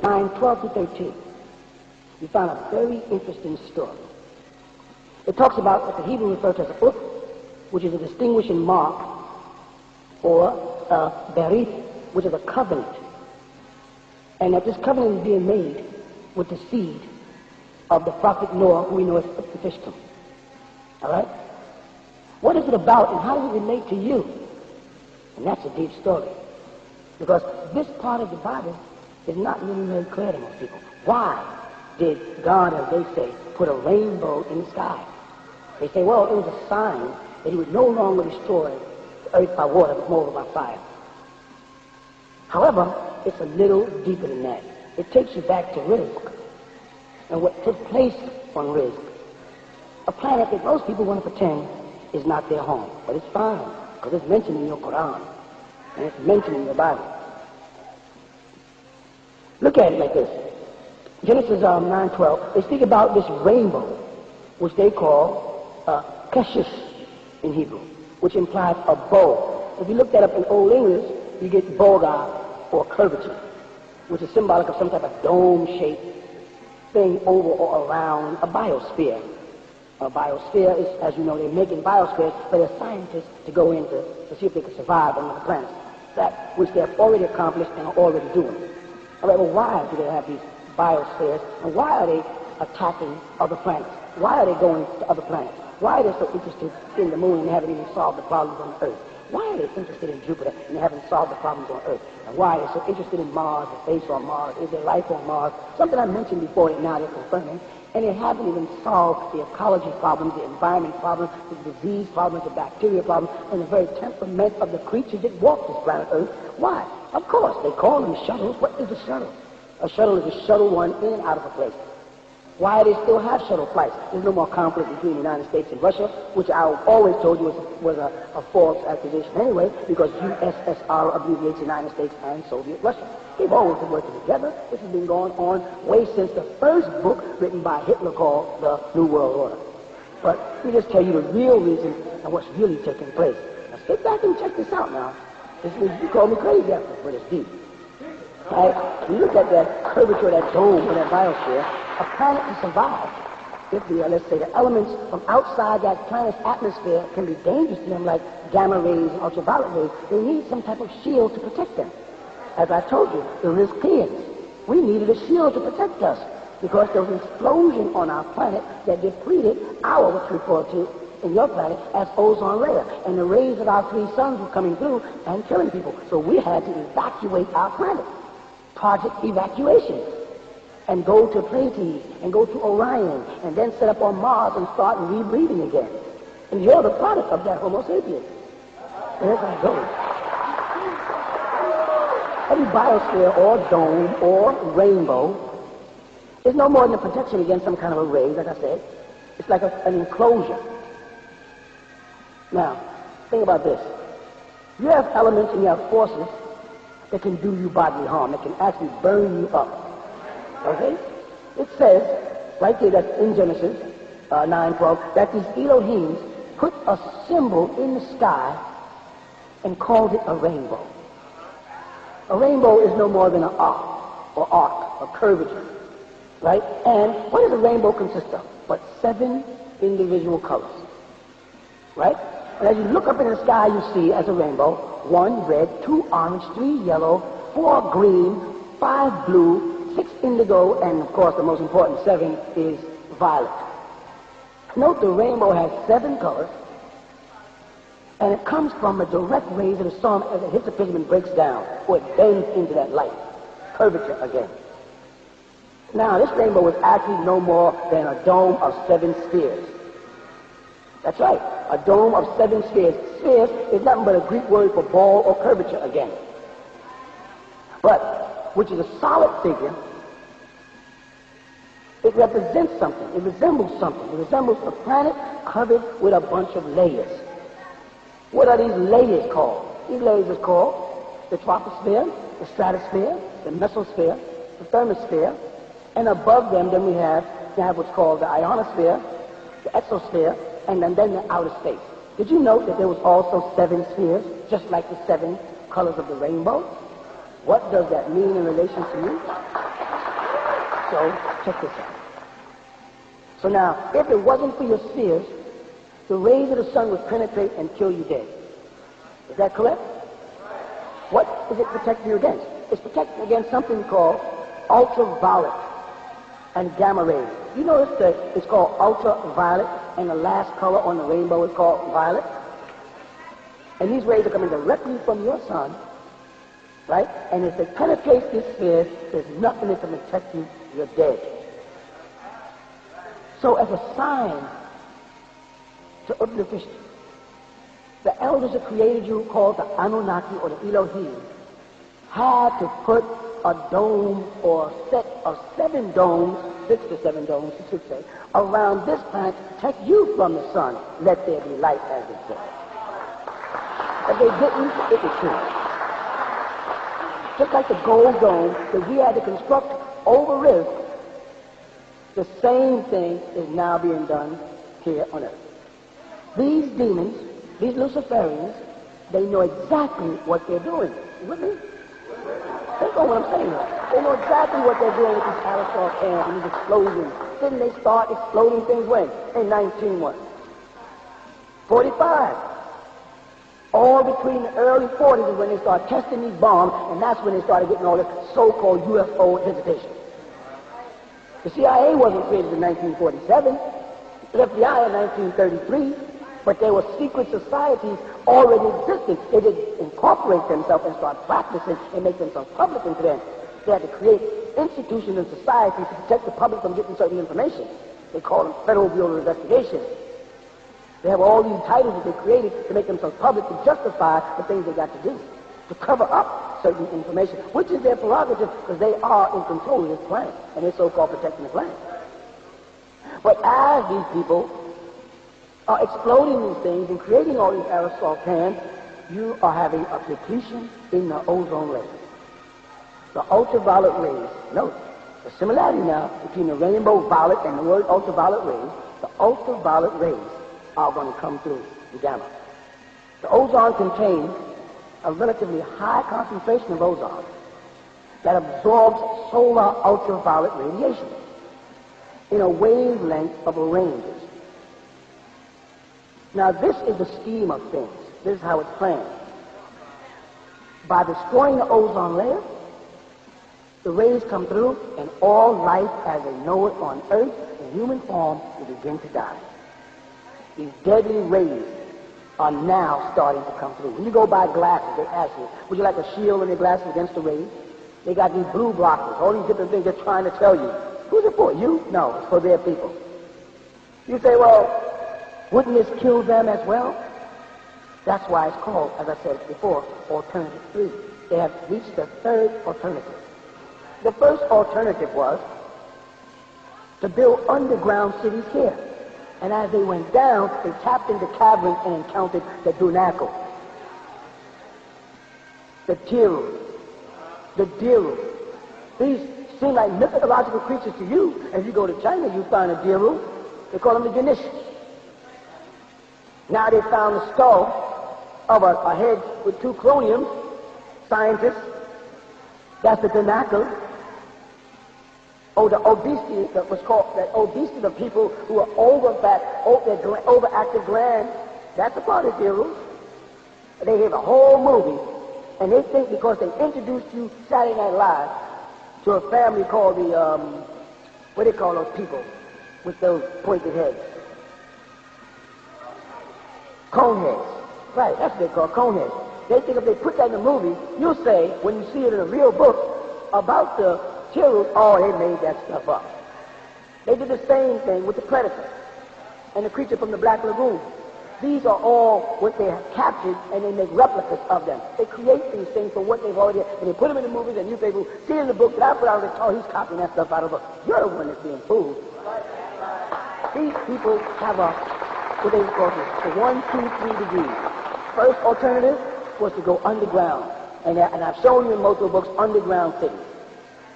9:12 to 13, we find a very interesting story. It talks about what the Hebrew refers to as a which is a distinguishing mark, or a berith, which is a covenant. And that this covenant is being made with the seed of the prophet Noah, who we know as the fish tomb. All right? What is it about, and how does it relate to you? And that's a deep story. Because this part of the Bible is not really very clear to most people. Why did God, as they say, put a rainbow in the sky? They say, well, it was a sign that he would no longer destroy the earth by water, but more by fire. However, it's a little deeper than that. It takes you back to Rizq, and what took place on Rizq, a planet that most people want to pretend is not their home. But it's fine, because it's mentioned in your Quran, and it's mentioned in your Bible. Look at it like this. Genesis 9:12, they speak about this rainbow, which they call keshish in Hebrew, which implies a bow. If you look that up in Old English, you get boga, or curvature, which is symbolic of some type of dome-shaped thing over or around a biosphere. A biosphere is, as you know, they're making biospheres for their scientists to go into to see if they can survive on other planets. That which they have already accomplished and are already doing. All right, well, why do they have these biospheres, and why are they attacking other planets? Why are they going to other planets? Why are they so interested in the moon and haven't even solved the problems on Earth? Why are they interested in Jupiter and they haven't solved the problems on Earth? And why are they so interested in Mars, the face on Mars? Is there life on Mars? Something I mentioned before that now they're confirming. And they haven't even solved the ecology problems, the environment problems, the disease problems, the bacteria problems, and the very temperament of the creatures that walk this planet Earth. Why? Of course, they call them shuttles. What is a shuttle? A shuttle is a shuttle one in and out of a place. Why do they still have shuttle flights? There's no more conflict between the United States and Russia, which I always told you was a false accusation anyway, because USSR abbreviates United States and Soviet Russia. They've always been working together. This has been going on way since the first book written by Hitler called The New World Order. But let me just tell you the real reason and what's really taking place. Now sit back and check this out now. This is, you call me crazy after, but it's deep. Right? You look at that curvature of that dome or that biosphere, a planet to survive, if the, let's say, the elements from outside that planet's atmosphere can be dangerous to them, like gamma rays and ultraviolet rays, they need some type of shield to protect them. As I told you, the Rizqians, we needed a shield to protect us because there was an explosion on our planet that depleted our, what's referred to in your planet as ozone layer. And the rays of our three suns were coming through and killing people. So we had to evacuate our planet. Project evacuation. And go to Pleiades, and go to Orion, and then set up on Mars and start rebreathing again. And you're the product of that Homo sapiens. There's I go. Every biosphere or dome or rainbow is no more than a protection against some kind of a ray, like I said. It's like an enclosure. Now, think about this. You have elements and you have forces that can do you bodily harm, that can actually burn you up. Okay? It says, right there, that's in Genesis 9:12, that these Elohims put a symbol in the sky and called it a rainbow. A rainbow is no more than an arc, a curvature, right? And what does a rainbow consist of? But 7 individual colors, right? And as you look up in the sky, you see as a rainbow, 1 red, 2 orange, 3 yellow, 4 green, 5 blue, 6 indigo, and of course the most important 7 is violet. Note the rainbow has 7 colors, and it comes from the direct rays of the sun as it hits the prism and breaks down, or it bends into that light. Curvature again. Now this rainbow is actually no more than a dome of 7 spheres. That's right, a dome of 7 spheres. Spheres is nothing but a Greek word for ball or curvature again. But, which is a solid figure, it represents something. It resembles something. It resembles a planet covered with a bunch of layers. What are these layers called? These layers are called the troposphere, the stratosphere, the mesosphere, the thermosphere, and above them then we have what's called the ionosphere, the exosphere, and then the outer space. Did you note that there was also 7 spheres, just like the 7 colors of the rainbow? What does that mean in relation to you? So, check this out. So now, if it wasn't for your spheres, the rays of the sun would penetrate and kill you dead. Is that correct? What is it protecting you against? It's protecting against something called ultraviolet and gamma rays. You notice that it's called ultraviolet, and the last color on the rainbow is called violet? And these rays are coming directly from your sun, right? And if they penetrate this sphere, there's nothing that can protect you. You're dead. So as a sign to uplift, the elders that created you, called the Anunnaki or the Elohim, had to put a dome or a set of 7 domes, 6 to 7 domes, you should say, around this planet to protect you from the sun. Let there be light, as it says. If they didn't, it would kill. Just like the gold dome that we had to construct over Earth, the same thing is now being done here on Earth. These demons, these Luciferians, they know exactly what they're doing. You with me? Think on what I'm saying. They know exactly what they're doing with these aerosol cans and these explosions. Didn't they start exploding things when? In 1945. All between the early 40s is when they started testing these bombs, and that's when they started getting all this so-called UFO visitation. The CIA wasn't created in 1947. The FBI in 1933. But there were secret societies already existing. They didn't incorporate themselves and start practicing and make themselves public into them. They had to create institutions and societies to protect the public from getting certain information. They call them Federal Bureau of Investigation. They have all these titles that they created to make themselves public to justify the things they got to do, to cover up certain information, which is their prerogative because they are in control of this planet and they're so-called protecting the planet. But as these people are exploding these things and creating all these aerosol cans, you are having a depletion in the ozone layer. The ultraviolet rays, note the similarity now between the rainbow violet and the word ultraviolet rays. The ultraviolet rays are going to come through the gamma. The ozone contains a relatively high concentration of ozone that absorbs solar ultraviolet radiation in a wavelength of a range. Now, this is the scheme of things. This is how it's planned. By destroying the ozone layer, the rays come through, and all life as they know it on Earth in human form will begin to die. These deadly rays are now starting to come through. When you go buy glasses, they ask you, would you like a shield in your glasses against the rays? They got these blue blockers, all these different things they're trying to tell you. Who's it for? You? No, it's for their people. You say, well, wouldn't this kill them as well? That's why it's called, as I said before, Alternative 3. They have reached the third alternative. The first alternative was to build underground cities here. And as they went down, they tapped into caverns and encountered the Dunako, the Tiru, the Diru. These seem like mythological creatures to you. If you go to China, you find a Diru. They call them the Ganesh. Now they found the skull of a head with 2 craniums. Scientists. That's the Dunako. Oh, the obesity that was called, that obesity of people who are overfat, overactive glands. That's a part of their rules. They have a whole movie, and they think because they introduced you Saturday Night Live to a family called the what do they call those people with those pointed heads? Coneheads. Right, that's what they call coneheads. They think if they put that in the movie, you'll say, when you see it in a real book, about the Tirus, oh, they made that stuff up. They did the same thing with the predator and the creature from the Black Lagoon. These are all what they have captured, and they make replicas of them. They create these things for what they've already, and they put them in the movies, and newspapers see it in the book that I put out, and they, oh, he's copying that stuff out of the book. You're the one that's being fooled. These people have a, what they call this, the 1, 2, 3 degrees. First alternative was to go underground, and I've shown you in multiple books underground cities.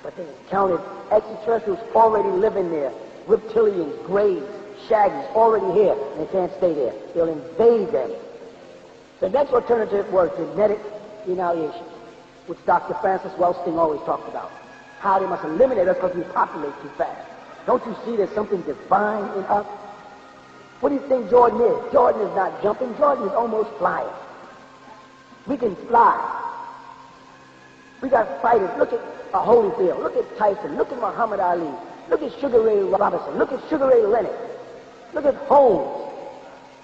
But they encountered extraterrestrials already living there, reptilians, grays, shaggies, already here, and they can't stay there. They'll invade them. The next alternative was genetic annihilation, which Dr. Francis Wellsting always talked about. How they must eliminate us because we populate too fast. Don't you see there's something divine in us? What do you think Jordan is? Jordan is not jumping. Jordan is almost flying. We can fly. We got fighters. Look at Holyfield. Look at Tyson. Look at Muhammad Ali. Look at Sugar Ray Robinson. Look at Sugar Ray Leonard. Look at Holmes.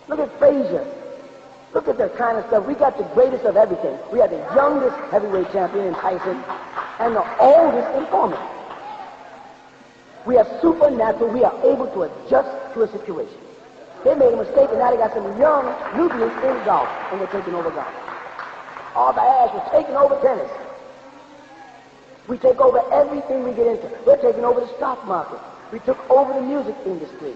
Look at Frazier. Look at the kind of stuff. We got the greatest of everything. We have the youngest heavyweight champion in Tyson and the oldest in Foreman. We have supernatural. We are able to adjust to a situation. They made a mistake, and now they got some young Nubians in golf, and they're taking over golf. All the ash was taking over tennis. We take over everything we get into. We're taking over the stock market. We took over the music industry.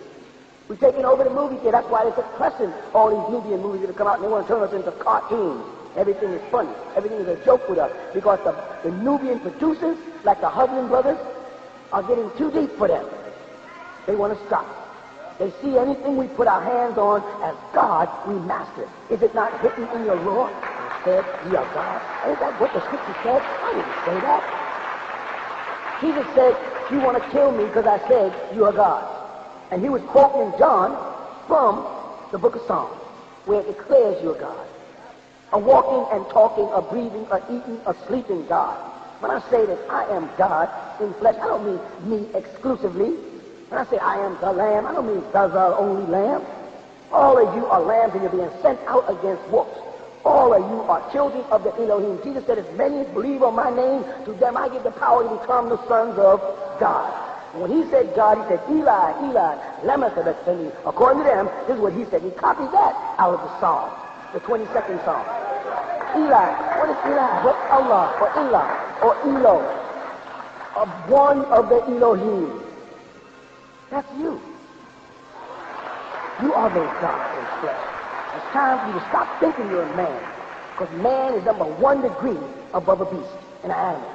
We're taking over the movie theater. That's why they're suppressing all these Nubian movies that have come out, and they want to turn us into cartoons. Everything is funny. Everything is a joke with us, because the Nubian producers, like the Hudlin brothers, are getting too deep for them. They want to stop. They see anything we put our hands on as God, we master it. Is it not written in your law? It said, ye are God. Ain't that what the scripture said? I didn't say that. Jesus said, you want to kill me because I said you are God. And he was quoting John from the book of Psalms, where it declares you are God. A walking and talking, a breathing, a eating, a sleeping God. When I say that I am God in flesh, I don't mean me exclusively. When I say I am the Lamb, I don't mean the only Lamb. All of you are lambs, and you're being sent out against wolves. All of you are children of the Elohim. Jesus said, as many as believe on my name, to them I give the power to become the sons of God. And when he said God, he said, Eli, Eli, lama sabachthani. According to them, this is what he said. He copied that out of the Psalm, the 22nd Psalm. Eli, what is Eli? What Allah, or Eli, or Elo, of one of the Elohim. That's you. You are those gods in flesh. It's time for you to stop thinking you're a man, because man is number 1 degree above a beast, an animal.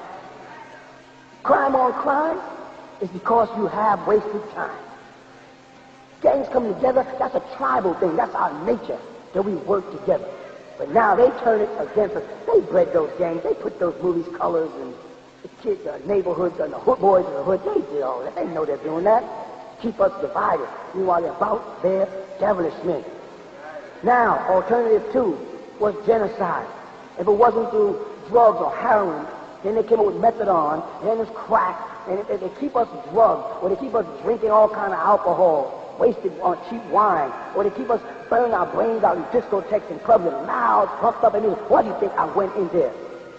Crime on crime is because you have wasted time. Gangs coming together, that's a tribal thing. That's our nature, that we work together. But now they turn it against us. They bred those gangs. They put those movies, colors, and the kids, the neighborhoods, and the hood boys in the hood. They did all that. They know they're doing that. Keep us divided. Meanwhile, they're about their devilish men. Now, alternative 2 was genocide. If it wasn't through drugs or heroin, then they came up with methadone, and then there's crack, and they keep us drugged, or they keep us drinking all kind of alcohol, wasted on cheap wine, or they keep us burning our brains out in discotheques and clubs and loud, pumped up. Why do you think I went in there?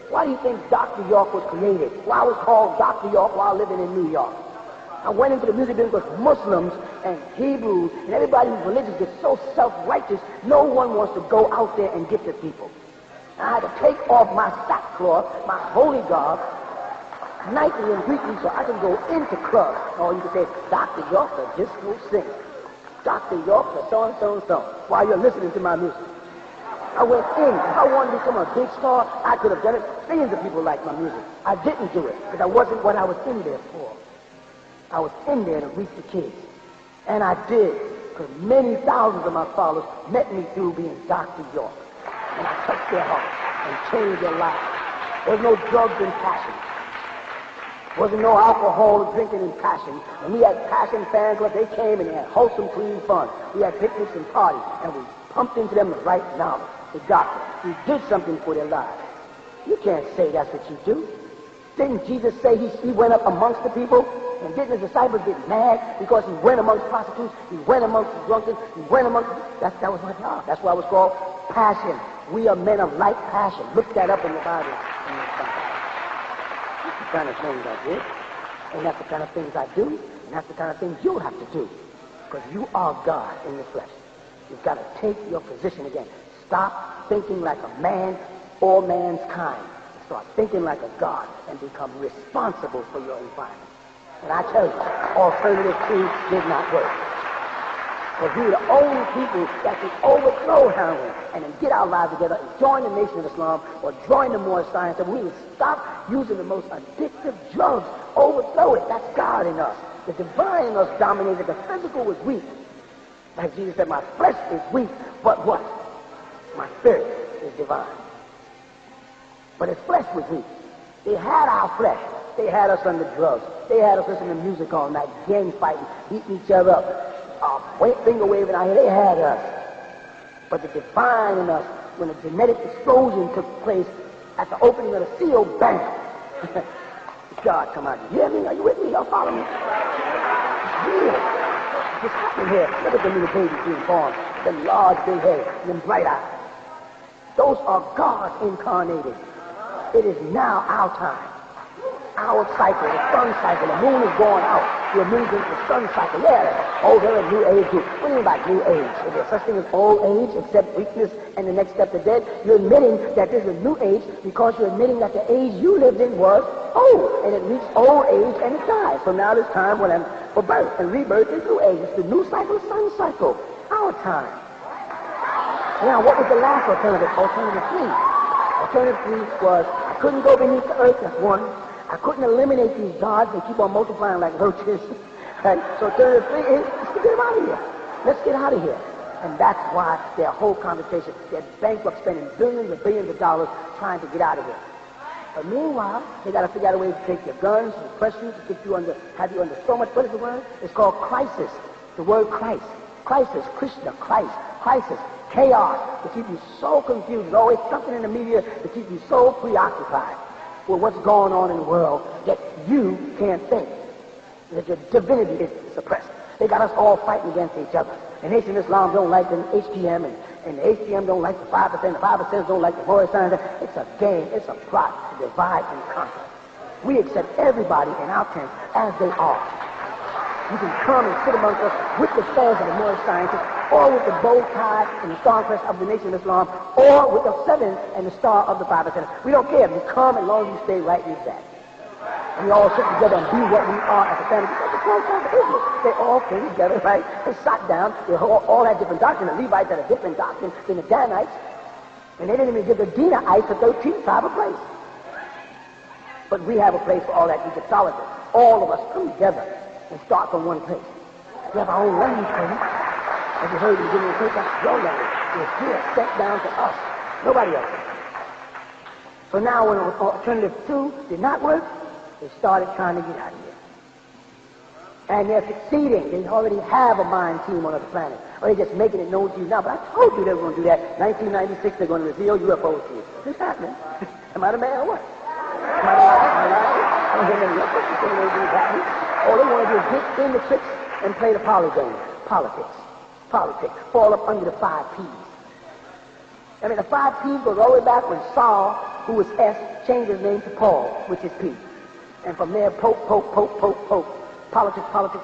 Why do you think Dr. York was created? Why I was called Dr. York while living in New York? I went into the music business because Muslims and Hebrews and everybody who's religious gets so self-righteous, no one wants to go out there and get the people. I had to take off my sackcloth, my holy garb, nightly and weekly, so I can go into clubs. Or you can say, Dr. York, the disco singer. Dr. York, the so-and-so and so, while you're listening to my music. I went in. If I wanted to become a big star, I could have done it. Millions of people like my music. I didn't do it because I wasn't what I was in there for. I was in there to reach the kids. And I did, because many thousands of my followers met me through being Dr. York. And I touched their hearts and changed their lives. There was no drugs and passion. There wasn't no alcohol, drinking, and passion. And we had Passion Fan Club. They came and they had wholesome, clean fun. We had picnics and parties, and we pumped into them the right knowledge, the doctor. We did something for their lives. You can't say that's what you do. Didn't Jesus say he went up amongst the people? And didn't his disciples get mad because he went amongst prostitutes, he went amongst the drunkards, he went amongst... That was my job. That's why it was called passion. We are men of like passion. Look that up in the Bible. That's the kind of things I did. And that's the kind of things I do. And that's the kind of things you'll have to do. Because you are God in the flesh. You've got to take your position again. Stop thinking like a man or man's kind. Start thinking like a God and become responsible for your environment. And I tell you, alternative 2 did not work. Because we were the only people that could overthrow heroin and then get our lives together and join the Nation of Islam or join the Moorish Science, and we would stop using the most addictive drugs, overthrow it. That's God in us. The divine in us dominated. The physical was weak. Like Jesus said, my flesh is weak, but what? My spirit is divine. But his flesh was weak. They had our flesh. They had us under drugs. They had us listening to music all night, gang fighting, beating each other up, finger waving out here. They had us. But the divine in us, when a genetic explosion took place at the opening of the seal, bang! God come out. You hear me? Are you with me? Y'all follow me? It's real. What's happening here? Look at the little babies being born. Them large big heads, them bright eyes. Those are God incarnated. It is now our time. Our cycle, the sun cycle. The moon is going out. We're moving into the sun cycle. Yeah. Oh, they're a new age group. What do you mean by new age? Is there such thing as old age except weakness and the next step to death? You're admitting that this is a new age because you're admitting that the age you lived in was old. And it reached old age and it died. So now it's time for birth and rebirth is new age. It's the new cycle, sun cycle. Our time. Now, what was the last alternative? Alternative 3. Alternative 3 was I couldn't go beneath the earth. That's one. I couldn't eliminate these gods. They keep on multiplying like roaches. Right? So alternative 3 is let's get them out of here. Let's get out of here. And that's why their whole conversation, they're bankrupt, spending billions and billions of dollars trying to get out of here. But meanwhile, they got to figure out a way to take your guns, suppress you, to get you have you under so much. What is the word? It's called crisis. The word Christ. Crisis, Krishna, Christ, crisis, chaos, to keep you so confused. There's always something in the media to keep you so preoccupied with what's going on in the world that you can't think, that your divinity is suppressed. They got us all fighting against each other. The Nation of Islam don't like the HPM, and the HPM don't like the 5%, the 5% don't like the Moorish science. It's a game, it's a plot to divide and conquer. We accept everybody in our tent as they are. You can come and sit amongst us with the stars of the Moorish scientists, or with the bow tie and the star crest of the Nation of Islam, or with the 7 and the star of the 5%. We don't care. You come as long as you stay right with that. We all sit together and be what we are as a family. Because the 12 tribes of Israel, they all came together, right? They sat down. They all had different doctrine. The Levites had a different doctrine than the Danites. And they didn't even give the Danites the 13th tribe a place. But we have a place for all that Egyptology. All of us come together and start from one place. We have our own language, baby. As you heard in the beginning of the church, that's your language. It's here, sent down to us. Nobody else. So now when alternative 2 did not work, they started trying to get out of here. And they're succeeding. They already have a mind team on other planets. Or they're just making it known to you now. But I told you they were going to do that. 1996, they're going to reveal UFOs to you. What's happening? Am I the man or what? Am I the man? I don't hear many happening. All they want to do is get in the tricks and play the poly game. Politics. Fall up under the 5 P's. I mean, the 5 P's goes all the way back when Saul, who was S, changed his name to Paul, which is P. And from there, Pope. Politics. Polytheism.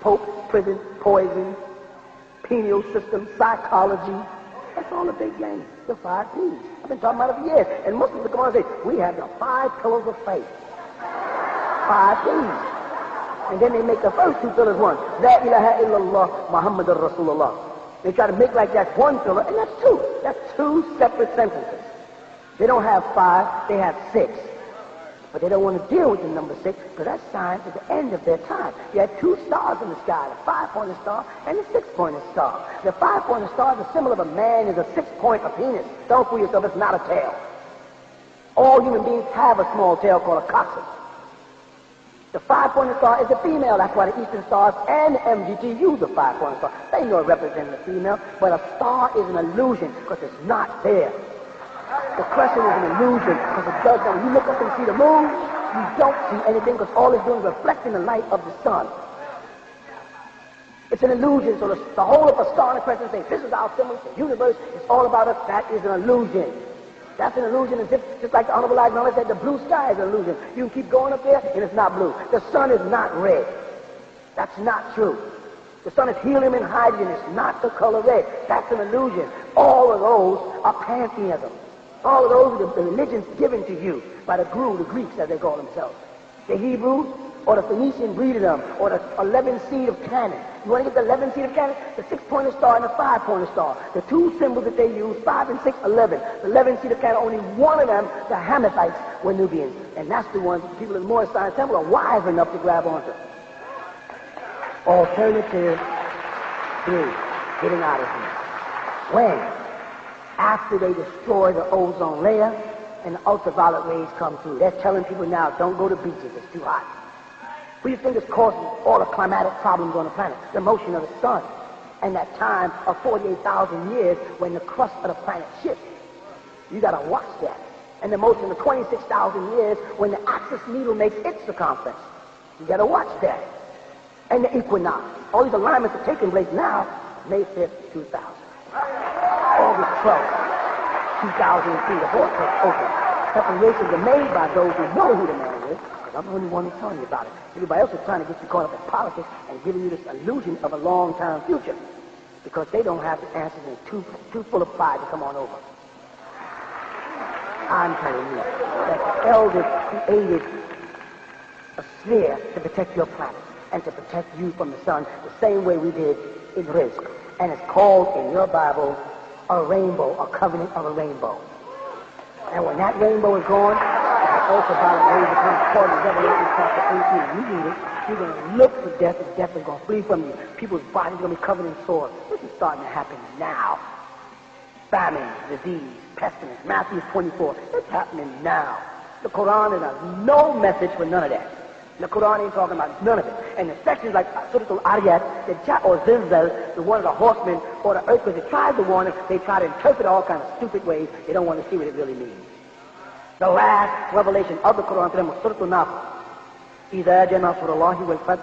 Pope, prison, poison, penal system, psychology. That's all the big game. The 5 P's. I've been talking about it for years. And Muslims will come on and say, we have the 5 pillars of faith. 5 P's. And then they make the first 2 pillars one. La ilaha illallah Muhammadur Rasulullah. They try to make like that's 1 pillar, and that's 2. That's 2 separate sentences. They don't have 5, they have 6. But they don't want to deal with the number 6 because that sign is the end of their time. You have 2 stars in the sky, the 5-pointed star and the 6-pointed star. The 5-pointed star is a symbol of a man, is a 6-point of penis. Don't fool yourself, it's not a tail. All human beings have a small tail called a coccyx. The 5-pointed star is a female. That's why the Eastern Stars and the MGT use the 5-pointed star. They know it represents a female, but a star is an illusion because it's not there. The crescent is an illusion because it does not. When you look up and see the moon, you don't see anything because all it's doing is reflecting the light of the sun. It's an illusion. So the whole of a star and a crescent saying, this is our symbol, the universe, it's all about us. That is an illusion. That's an illusion. It's just like the Honorable Elijah said, the blue sky is an illusion. You can keep going up there and it's not blue. The sun is not red. That's not true. The sun is helium and hydrogen. It's not the color red. That's an illusion. All of those are pantheism. All of those are the religions given to you by the Greeks, as they call themselves. The Hebrews or the Phoenician breeded them, or the 11th seed of Canaan. You want to get the 11th seed of Canaan? The 6-pointed star and the 5-pointed star. The 2 symbols that they use, 5 and 6, 11. The 11th seed of Canaan, only one of them, the Hamathites, were Nubians. And that's the ones the people in the Moorish Science Temple are wise enough to grab onto. Alternative 3, getting out of here. When? After they destroy the ozone layer and the ultraviolet rays come through. They're telling people now, don't go to beaches, it's too hot. What do you think is causing all the climatic problems on the planet? The motion of the sun. And that time of 48,000 years when the crust of the planet shifts. You got to watch that. And the motion of 26,000 years when the axis needle makes its circumference. You got to watch that. And the equinox. All these alignments are taking place now, May 5th, 2000. August 12th, 2003, the vortex opened. Separations are made by those who know who the man is, because I'm the only one who's telling you about it. Everybody else is trying to get you caught up in politics and giving you this illusion of a long-term future, because they don't have the answers and too full of pride to come on over. I'm telling you that the elders created a sphere to protect your planet and to protect you from the sun the same way we did in Rizq. And it's called in your Bible a rainbow, a covenant of a rainbow. And when that rainbow is gone, the ultraviolet rays become part of Revelation chapter 18. You read it, you're going to look for death, and death is going to flee from you. People's bodies are going to be covered in sores. This is starting to happen now. Famine, disease, pestilence, Matthew 24. It's happening now. The Quran has no message for none of that. The Quran ain't talking about none of it. And the sections like Surah Al-Ariyat, or Zilzal, the one of the horsemen, or the earthquake, they try to warn us, they try to interpret all kinds of stupid ways. They don't want to see what it really means. The last revelation of the Quran to them was Surah Al-Nahl. إِذَا جَاءَ نَصْرُ اللَّهِ وَالْفَتْحُ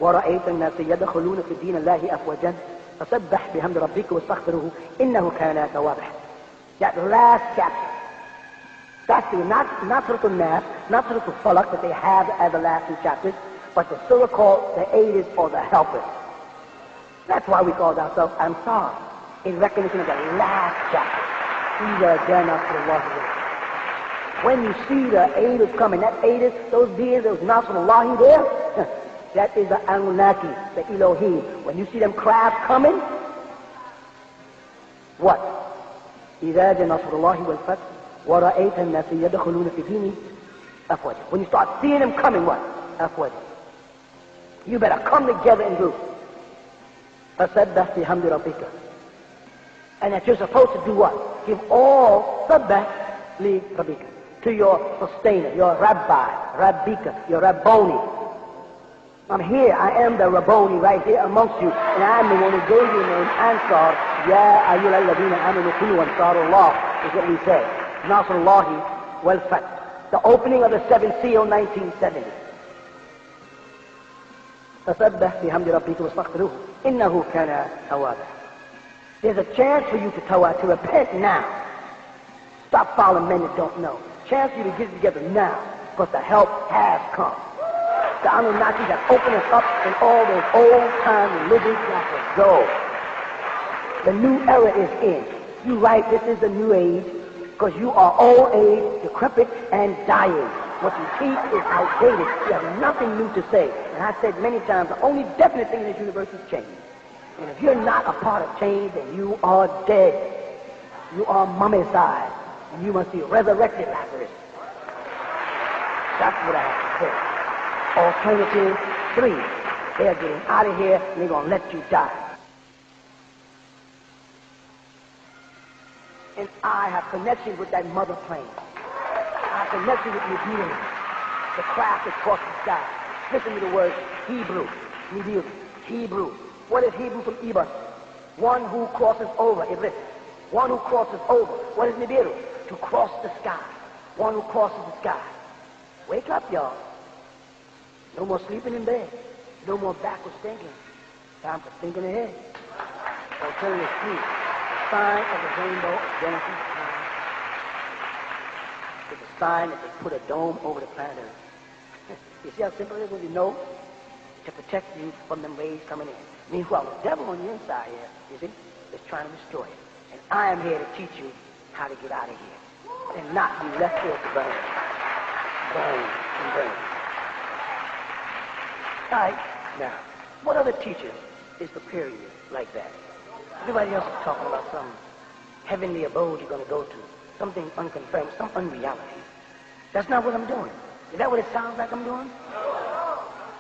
وَرَأَيْتَ النَّاسَ يَدْخُلُونَ فِي دِينِ اللَّهِ أَفْوَاجًا فَسَبِّحْ بِحَمْدِ رَبِّكَ وَاسْتَغْفِرْهُ إِنَّهُ كَانَ تَوَّابًا. That last chapter. That's the, not Surah Al-Nas, not Surah Al-Falaq that they have as the last two chapters, but the surah called the aiders or the helpers. That's why we called ourselves Ansar, in recognition of the last chapter. When you see the aiders coming, that aiders, those beings, those Nasrullahi there, that is the Anunnaki, the Elohim. When you see them crafts coming, what? إِذَا جَاءَ نَصْرُ اللَّهِ وَالْفَتْحُ وَرَأَيْتَ النَّاسَ يَدْخُلُونَ فِي دِينِ أَفْوَاجًا. When you start seeing them coming, what? Afwaja. You better come together in groups. فَسَبَّحْ بِحَمْدِ رَبِّكَ. And that you're supposed to do what? Give all sabbah li rabbika, to your sustainer, your rabbi, rabbika, your rabboni. I'm here, I am the rabboni right here amongst you, and I'm the one who gave you the name Ansar. Ya ayyuhal ladina amanu kunu ansarullah, is what we say. Nasrullahi wal Fath. The opening of the seventh seal, 1970. فَسَبَّحْ بِحَمْدِ رَبِّكَ وَاسْتَغْفِرْهُ إِنَّهُ كَانَ تَوَّابًا. There's a chance for you to repent now. Stop following men that don't know. Chance for you to get it together now, because the help has come. The Anunnaki have opened us up, and all those old-time religions got to go. The new era is in. You right, this is the new age, because you are old age, decrepit, and dying. What you teach is outdated. You have nothing new to say. And I said many times, the only definite thing in this universe is change. And if you're not a part of change, then you are dead. You are mummified. And you must be resurrected, Lazarus. That's what I have to say. Alternative 3. They're getting out of here, and they're going to let you die. And I have connection with that mother plane. I have connection with Nibiru, the craft that crosses the sky. Listen to the word Hebrew, Nibiru, Hebrew. What is Hebrew from Ibas? One who crosses over, Iblis. One who crosses over. What is Nibiru? To cross the sky. One who crosses the sky. Wake up, y'all. No more sleeping in bed. No more backwards thinking. Time for thinking ahead. Alternative 3. The sign of the rainbow of Genesis 9. It's a sign that they put a dome over the planet Earth. You see how simple it is when you know? To protect you from them rays coming in. Meanwhile, the devil on the inside here, you see, is trying to destroy it. And I am here to teach you how to get out of here. And not be left here to burn. Burn and burn. All right, now, what other teacher is preparing you like that? Everybody else is talking about some heavenly abode you're going to go to, something unconfirmed, some unreality. That's not what I'm doing. Is that what it sounds like I'm doing?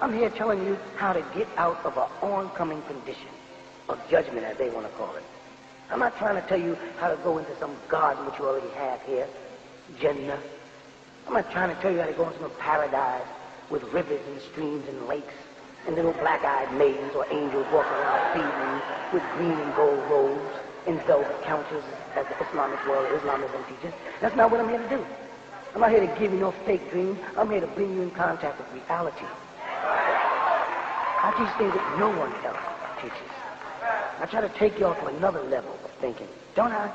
I'm here telling you how to get out of an oncoming condition of judgment, as they want to call it. I'm not trying to tell you how to go into some garden which you already have here. Jannah. I'm not trying to tell you how to go into some paradise with rivers and streams and lakes and little black-eyed maidens or angels walking around feeding with green and gold robes and velvet counters as the Islamic world, Islamism teaches. That's not what I'm here to do. I'm not here to give you no fake dreams. I'm here to bring you in contact with reality. I teach things that no one else teaches. I try to take y'all to another level of thinking, don't I?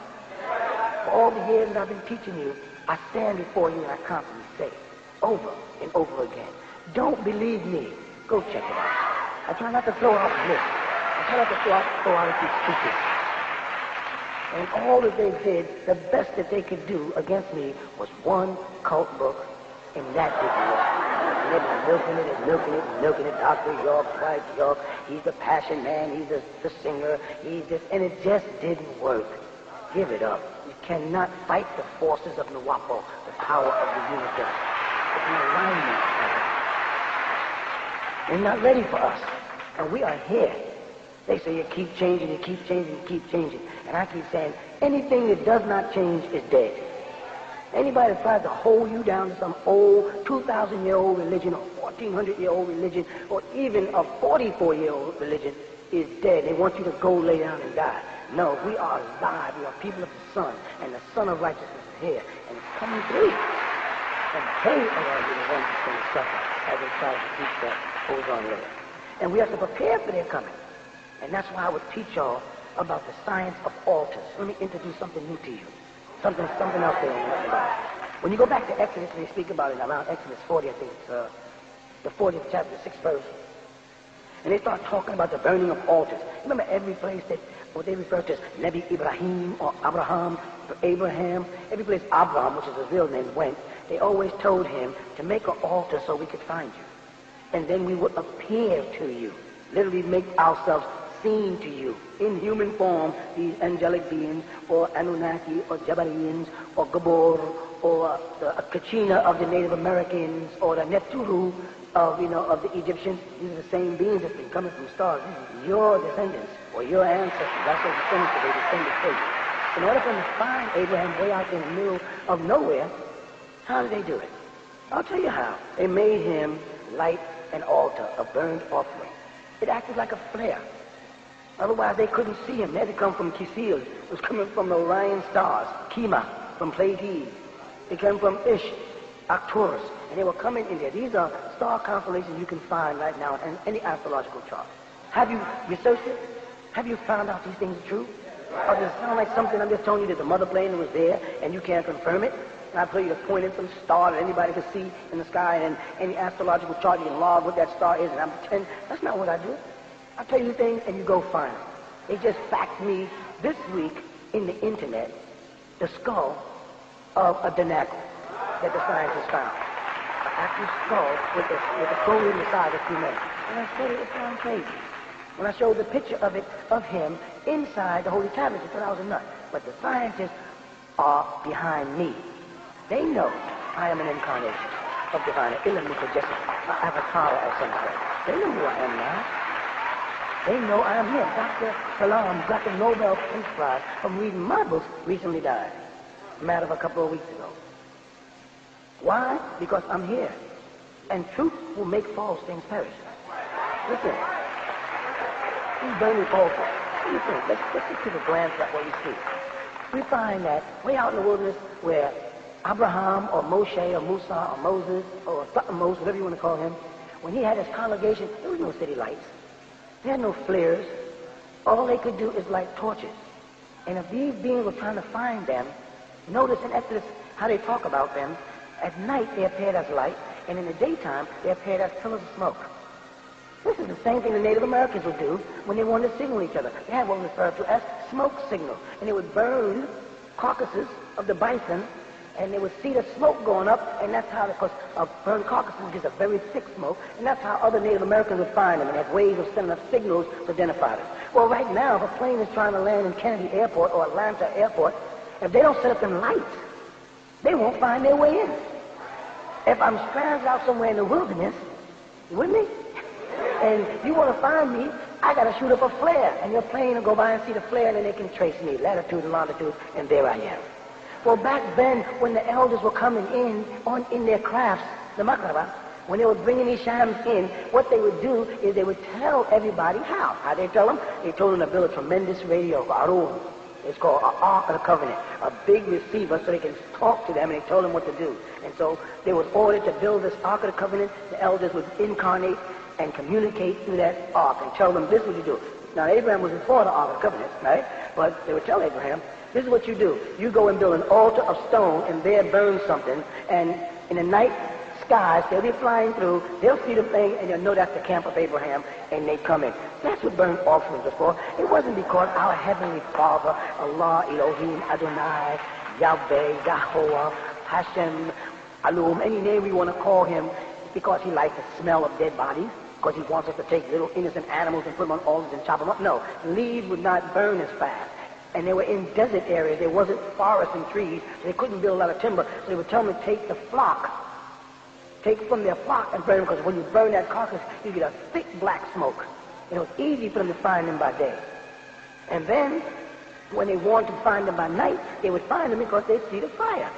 For all the years that I've been teaching you, I stand before you and I constantly say, over and over again, don't believe me. Go check it out. I try not to throw out myths. I try not to throw out a few statistics. And all that they did, the best that they could do against me was one cult book, and that didn't work. And they've been milking it and milking it and milking it. Dr. York, Dwight York, he's the passion man, he's the singer, he's this, and it just didn't work. Give it up. You cannot fight the forces of Nuwapo, the power of the universe. It's an alignment. They're not ready for us, and we are here. They say you keep changing, you keep changing, you keep changing. And I keep saying, anything that does not change is dead. Anybody that tries to hold you down to some old 2,000-year-old religion or 1,400-year-old religion or even a 44-year-old religion is dead. They want you to go lay down and die. No, we are alive. We are people of the sun, and the sun of righteousness is here, and it's coming through. And they are going to be the ones that's going to suffer as they try to keep that ozone layer. And we have to prepare for their coming. And that's why I would teach y'all about the science of altars. Let me introduce something new to you. Something else there. When you go back to Exodus, and they speak about it around Exodus 40, I think it's the 40th chapter, 6th verse. And they start talking about the burning of altars. Remember every place that what they refer to as Nebi Ibrahim or Abraham, every place Abraham, which is his real name, went, they always told him to make an altar so we could find you. And then we would appear to you, literally make ourselves seen to you in human form, these angelic beings, or Anunnaki, or Jabarians, or Gabor, or the Kachina of the Native Americans, or the Nepturu of the Egyptians. These are the same beings that's been coming from stars. These are your descendants, or your ancestors. That's what descendants that they descended from. In order for them to find Abraham way out in the middle of nowhere, how did they do it? I'll tell you how. They made him light an altar, a burned offering. It acted like a flare. Otherwise, they couldn't see him. They had to come from Kisil. It was coming from the Orion stars. Kima, from Pleiades. They came from Ish, Arcturus. And they were coming in there. These are star constellations you can find right now in any astrological chart. Have you researched it? Have you found out these things are true? Or does it sound like something I'm just telling you that the mother plane was there and you can't confirm it? And I tell you to point at some star that anybody can see in the sky, and any astrological chart you can log what that star is, and I'm pretend. That's not what I do. I tell you things and you go find them. They just faxed me this week in the internet the skull of a Danacle that the scientists found. An actual skull with a bone in the side of 2 men. And I said it sounds crazy. When I showed the picture of him inside the holy tablets, they thought I was a nut. But the scientists are behind me. They know I am an incarnation of divine illumination, an avatar of some sort. They know who I am now. They know I am him. Dr. Salam got the Nobel Peace Prize from reading my books, recently died. A matter of a couple of weeks ago. Why? Because I'm here. And truth will make false things perish. Listen. These burning altars. Listen, let's just take a glance at what we see. We find that way out in the wilderness where Abraham or Moshe or Musa or Moses or Thutmose, whatever you want to call him, when he had his congregation, there was no city lights. They had no flares. All they could do is light torches. And if these beings were trying to find them, notice in Exodus how they talk about them. At night they appeared as light, and in the daytime they appeared as pillars of smoke. This is the same thing the Native Americans would do when they wanted to signal each other. They had what was referred to as smoke signal. And they would burn carcasses of the bison, and they would see the smoke going up, and that's how, because burned carcasses gives a very thick smoke, and that's how other Native Americans would find them, and have ways of sending up signals to identify them. Well, right now, if a plane is trying to land in Kennedy Airport or Atlanta Airport, if they don't set up them lights, they won't find their way in. If I'm stranded out somewhere in the wilderness, you with me? And you want to find me, I got to shoot up a flare, and your plane will go by and see the flare, and then they can trace me, latitude and longitude, and there I am. Well, back then, when the elders were coming in their crafts, the makraba, when they were bringing these shams in, what they would do is they would tell everybody how. How they tell them? They told them to build a tremendous radio, Arun. It's called an Ark of the Covenant, a big receiver so they can talk to them, and they told them what to do. And so they was ordered to build this Ark of the Covenant. The elders would incarnate and communicate through that Ark and tell them, this is what you do. Now, Abraham was before the Ark of the Covenant, right? But they would tell Abraham, this is what you do. You go and build an altar of stone and there burn something, and in the night skies, they'll be flying through, they'll see the thing, and they'll know that's the camp of Abraham, and they come in. That's what burnt offerings are for. It wasn't because our Heavenly Father, Allah, Elohim, Adonai, Yahweh, Yahweh, Hashem, Alum, any name we want to call him, because he likes the smell of dead bodies, because he wants us to take little innocent animals and put them on altars and chop them up. No, leaves would not burn as fast. And they were in desert areas. There wasn't forests and trees, so they couldn't build a lot of timber. So they would tell them to take the flock, take from their flock and burn them, because when you burn that carcass, you get a thick black smoke. And it was easy for them to find them by day. And then, when they wanted to find them by night, they would find them because they'd see the fire.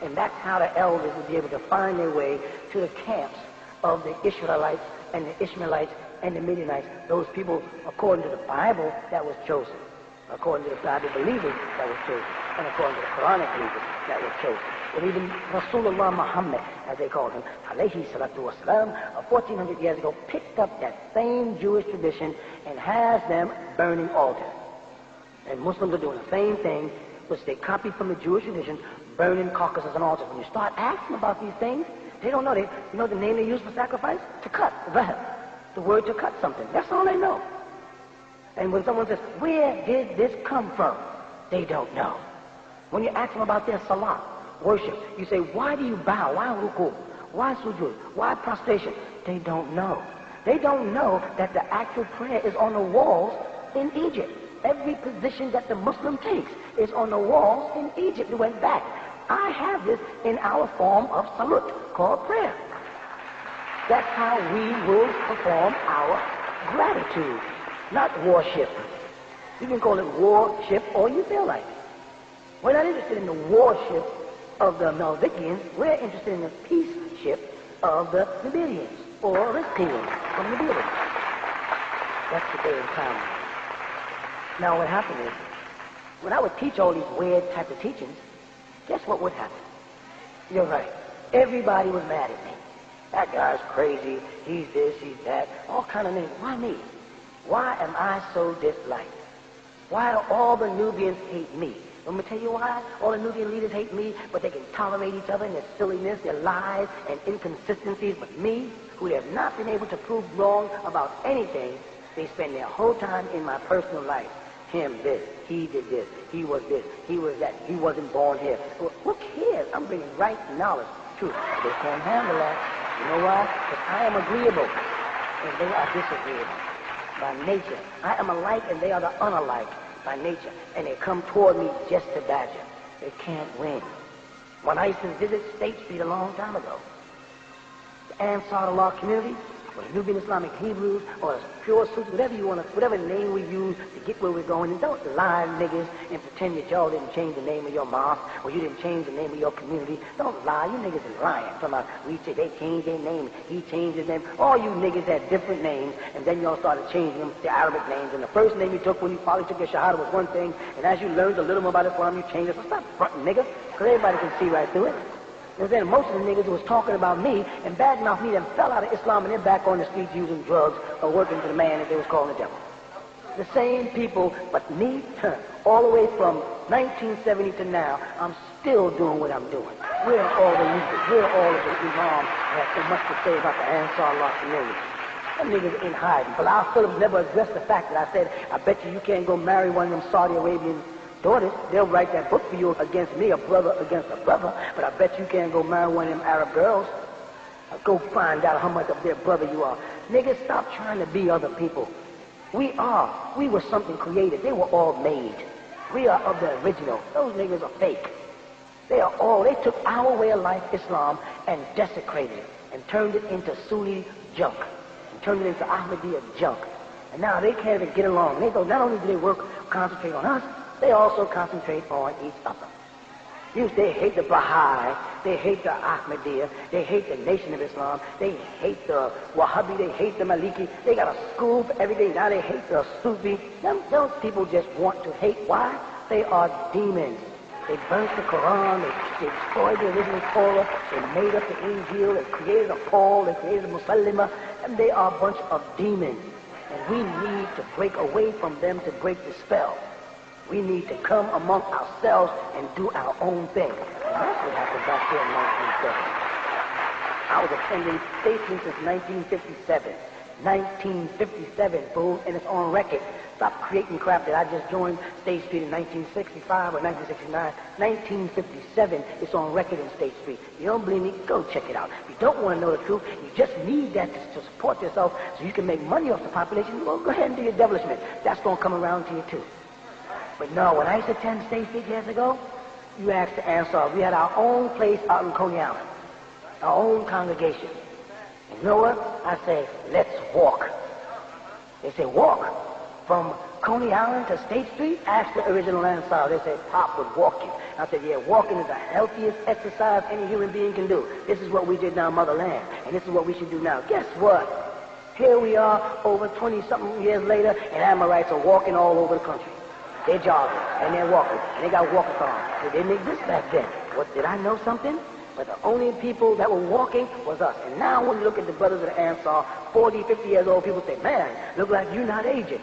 And that's how the elders would be able to find their way to the camps of the Israelites and the Ishmaelites and the Midianites, those people, according to the Bible, that was chosen. According to the Bible believers, that was chosen. And according to the Quranic believers, that was chosen. And even Rasulullah Muhammad, as they called him, alayhi salatu wasalam, 1400 years ago, picked up that same Jewish tradition and has them burning altars. And Muslims are doing the same thing, which they copied from the Jewish tradition, burning carcasses and altars. When you start asking about these things, they don't know. You know the name they use for sacrifice? To cut, the word to cut something. That's all they know. And when someone says, where did this come from? They don't know. When you ask them about their salah, worship, you say, why do you bow? Why ruku? Why sujood? Why prostration? They don't know. They don't know that the actual prayer is on the walls in Egypt. Every position that the Muslim takes is on the walls in Egypt. It went back. I have this in our form of salut, called prayer. That's how we will perform our gratitude, not worship. You can call it warship all you feel like. We're not interested in the warship of the Meldikians. We're interested in the peace ship of the Nubians, or Aristians from Nubia. That's the day and time. Now what happened is, when I would teach all these weird type of teachings, guess what would happen? You're right. Everybody was mad at me. That guy's crazy. He's this, he's that. All kind of names. Why me? Why am I so disliked? Why do all the Nubians hate me? Let me tell you why all the Nubian leaders hate me, but they can tolerate each other and their silliness, their lies and inconsistencies. But me, who have not been able to prove wrong about anything, they spend their whole time in my personal life. Him this, he did this, he was this, he was that, he wasn't born here. Well, who cares? I'm bringing right knowledge, truth. They can't handle that. You know why? Because I am agreeable and they are disagreeable by nature. I am alike and they are the unalike by nature. And they come toward me just to badger. They can't win. When I used to visit State Street a long time ago, the Ansar Allah community, or the Nubian Islamic Hebrews, or the pure Sufis, whatever you want to, whatever name we use to get where we're going. And don't lie, niggas, and pretend that y'all didn't change the name of your mosque, or you didn't change the name of your community. Don't lie. You niggas is lying. Talking about, we say they changed their name, he changed his name. All you niggas had different names, and then y'all started changing them to Arabic names. And the first name you took when you probably took your Shahada was one thing, and as you learned a little more about Islam, you changed it. So stop fronting, nigga, because everybody can see right through it. And then most of the niggas who was talking about me and badmouth me them fell out of Islam and they're back on the streets using drugs or working for the man that they was calling the devil. The same people, but me, all the way from 1970 to now, I'm still doing what I'm doing. Where are all the leaders? Where are all of the imams that have so much to say about the Ansar Allah community? Them niggas in hiding. Bilal Phillips never addressed the fact that I said, I bet you can't go marry one of them Saudi Arabian daughters. They'll write that book for you against me, a brother against a brother, but I bet you can't go marry one of them Arab girls. Go find out how much of their brother you are. Niggas, stop trying to be other people. We were something created. They were all made. We are of the original. Those niggas are fake. They took our way of life, Islam, and desecrated it, and turned it into Sunni junk, and turned it into Ahmadiyya junk. And now they can't even get along. Not only do they concentrate on us, they also concentrate on each other. They hate the Baha'i, they hate the Ahmadiyya, they hate the Nation of Islam, they hate the Wahhabi, they hate the Maliki. They got a school for everything. Now they hate the Sufi. Those people just want to hate. Why? They are demons. They burnt the Quran, they destroyed the original Torah, they made up the Injil, they created a Paul, they created a Musallima, and they are a bunch of demons. And we need to break away from them to break the spell. We need to come among ourselves and do our own thing. And that's what happened back here in 1970. I was attending State Street since 1957. 1957, fool, and it's on record. Stop creating crap that I just joined State Street in 1965 or 1969. 1957, it's on record in State Street. You don't believe me? Go check it out. If you don't want to know the truth, you just need that to support yourself so you can make money off the population. Well, go ahead and do your devilishment. That's going to come around to you too. But no, when I used to attend State Street years ago, you asked the answer. We had our own place out in Coney Island, our own congregation. And you know what? I say, let's walk. They say, walk? From Coney Island to State Street? Ask the original Ansar. They say, Pop would walk you. I said, yeah, walking is the healthiest exercise any human being can do. This is what we did in our motherland, and this is what we should do now. Guess what? Here we are, over 20-something years later, and Amorites are walking all over the country. They're jogging, and they're walking, and they got walkathons. They didn't exist back then. What, did I know something? But the only people that were walking was us. And now when you look at the brothers of the Ansar, 40, 50 years old, people say, man, look like you're not aging.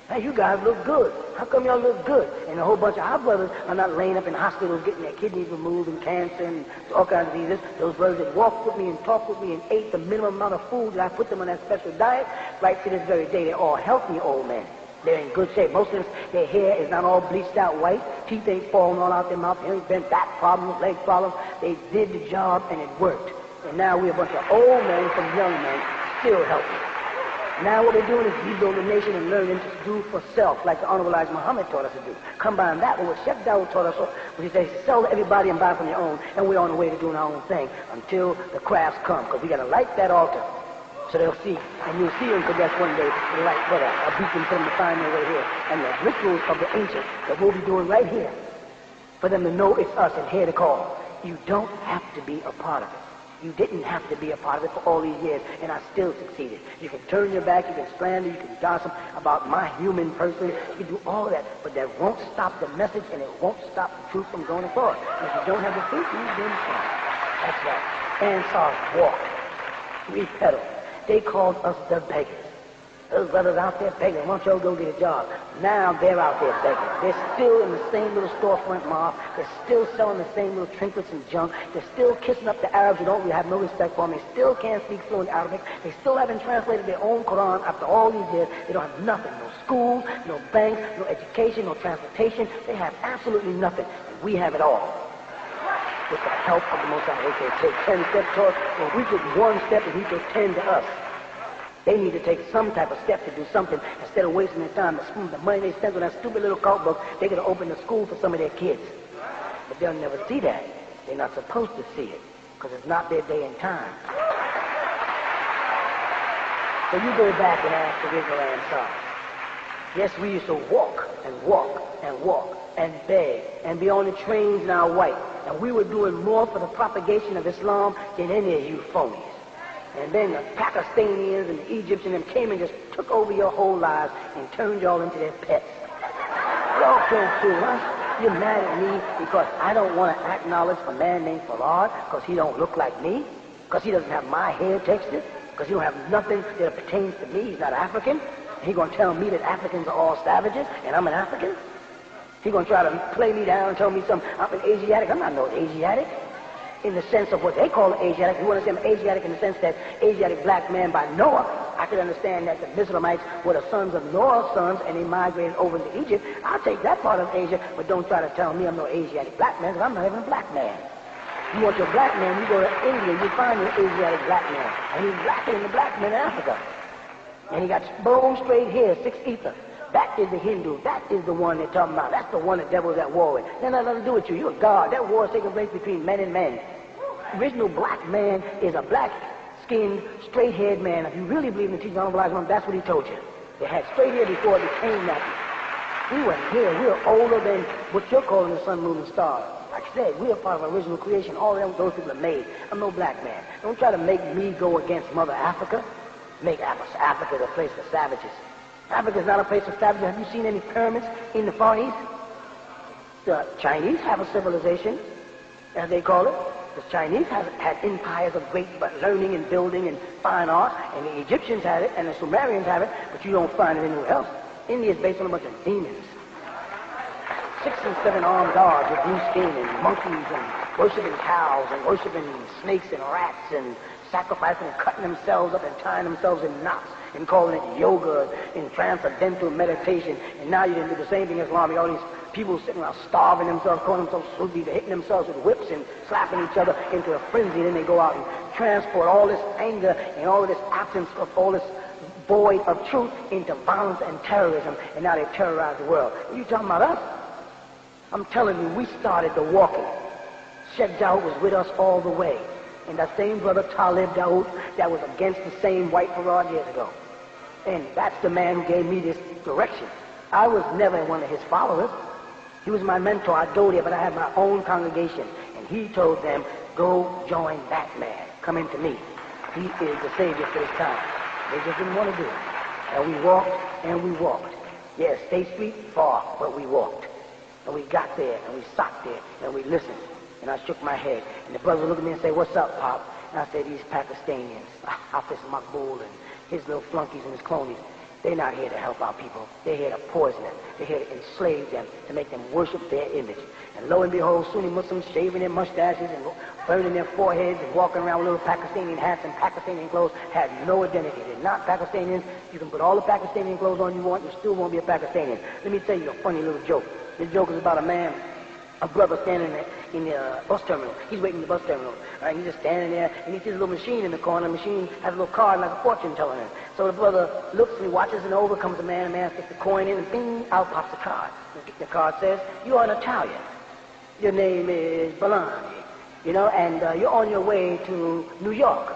Hey, you guys look good. How come y'all look good? And a whole bunch of our brothers are not laying up in hospitals getting their kidneys removed and cancer and all kinds of diseases. Those brothers that walked with me and talked with me and ate the minimum amount of food that I put them on that special diet, right to this very day, they're all healthy old men. They're in good shape. Most of them, their hair is not all bleached out white. Teeth ain't falling all out their mouth. They ain't been back problems, leg problems. They did the job and it worked. And now we're a bunch of old men from young men still healthy. Now what they're doing is rebuild the nation and learning to do for self, like the Honorable Elijah Muhammad taught us to do. Combine that with what Sheikh Dawood taught us, which he says, sell to everybody and buy from your own, and we're on the way to doing our own thing until the crafts come, because we got to light that altar so they'll see, and you'll see them progress one day, like what a beacon for them to find their way here, and the rituals of the ancients that we'll be doing right here, for them to know it's us and hear the call. You don't have to be a part of it. You didn't have to be a part of it for all these years, and I still succeeded. You can turn your back, you can slander, you can gossip about my human person, you can do all of that, but that won't stop the message, and it won't stop the truth from going forward. And if you don't have the truth, you didn't stop. That's right. Ansars walked. We pedaled. They called us the beggars. Those brothers out there begging, why don't y'all go get a job? Now they're out there begging. They're still in the same little storefront mob. They're still selling the same little trinkets and junk. They're still kissing up the Arabs who don't really have no respect for them. They still can't speak fluent Arabic. They still haven't translated their own Quran after all these years. They don't have nothing. No school, no banks, no education, no transportation. They have absolutely nothing. And we have it all. With the help of the Most High, they can take 10 steps toward us. Well, we took one step and he took 10 to us. They need to take some type of step to do something instead of wasting their time. The money they spend on that stupid little cult book, they're going to open a school for some of their kids. But they'll never see that. They're not supposed to see it because it's not their day and time. So you go back and ask the original Ansar. Yes, we used to walk and walk and walk and beg and be on the trains in our white. And we were doing more for the propagation of Islam than any of you phonies. And then the Pakistanians and the Egyptians and them came and just took over your whole lives and turned y'all into their pets. Y'all can't fool us. You're mad at me because I don't want to acknowledge a man named Farad because he don't look like me, because he doesn't have my hair textured, because he don't have nothing that pertains to me. He's not African. He gonna tell me that Africans are all savages and I'm an African? He gonna try to play me down and tell me I'm an Asiatic. I'm not no Asiatic. In the sense of what they call an Asiatic. You want to say I'm Asiatic in the sense that Asiatic black man by Noah, I could understand that the Mislamites were the sons of Noah's sons and they migrated over into Egypt. I'll take that part of Asia, but don't try to tell me I'm no Asiatic black man because I'm not even a black man. You want your black man, you go to India, you find an Asiatic black man. And he's blacker than the black man in Africa. And he got bone straight hair, 6 ether. That is the Hindu. That is the one they're talking about. That's the one the devil's at war with. That has nothing to do with you. You're a god. That war is taking place between men and men. The original black man is a black-skinned, straight-haired man. If you really believe in the teaching of Honorable Elijah, that's what he told you. They had straight hair before it became nappy. We were here. We were older than what you're calling the sun, moon, and stars. Like I said, we are part of original creation. All of them, those people are made. I'm no black man. Don't try to make me go against Mother Africa. Make Africa the place for savages. Africa is not a place for savages. Have you seen any pyramids in the Far East? The Chinese have a civilization, as they call it. The Chinese have had empires of great learning and building and fine art, and the Egyptians had it, and the Sumerians have it, but you don't find it anywhere else. India is based on a bunch of demons. 6 and 7 armed guards with blue skin and monkeys and worshiping cows and worshiping snakes and rats and sacrificing and cutting themselves up and tying themselves in knots and calling it yoga and transcendental meditation. And now you can do the same thing in Islam. All these people sitting around starving themselves, calling themselves Sufis, hitting themselves with whips and slapping each other into a frenzy. Then they go out and transport all this anger and all of this absence of all this void of truth into violence and terrorism. And now they terrorize the world. Are you talking about us? I'm telling you, we started the walking. Sheikh Dawood was with us all the way. And that same brother Talib Dawood that was against the same white parade years ago. And that's the man who gave me this direction. I was never one of his followers. He was my mentor. I go there, but I had my own congregation. And he told them, go join that man. Come into me. He is the Savior for this time. They just didn't want to do it. And we walked and we walked. Yes, State Street, far, but we walked. And we got there, and we sat there, and we listened. And I shook my head. And the brother looked at me and said, what's up, Pop? And I said, these Pakistanians, Hafiz Maqbool and his little flunkies and his cronies, they're not here to help our people. They're here to poison them. They're here to enslave them, to make them worship their image. And lo and behold, Sunni Muslims shaving their mustaches and burning their foreheads and walking around with little Pakistani hats and Pakistani clothes had no identity. They're not Pakistanians. You can put all the Pakistani clothes on you want, you still won't be a Pakistani. Let me tell you a funny little joke. This joke is about a brother standing in the bus terminal. He's waiting in the bus terminal. Right? He's just standing there, and he sees a little machine in the corner. The machine has a little card like a fortune teller in it. So the brother looks and he watches, and over comes a man. The man sticks the coin in, and bing, out pops the card. The card says, you are an Italian. Your name is Bologna, and you're on your way to New York,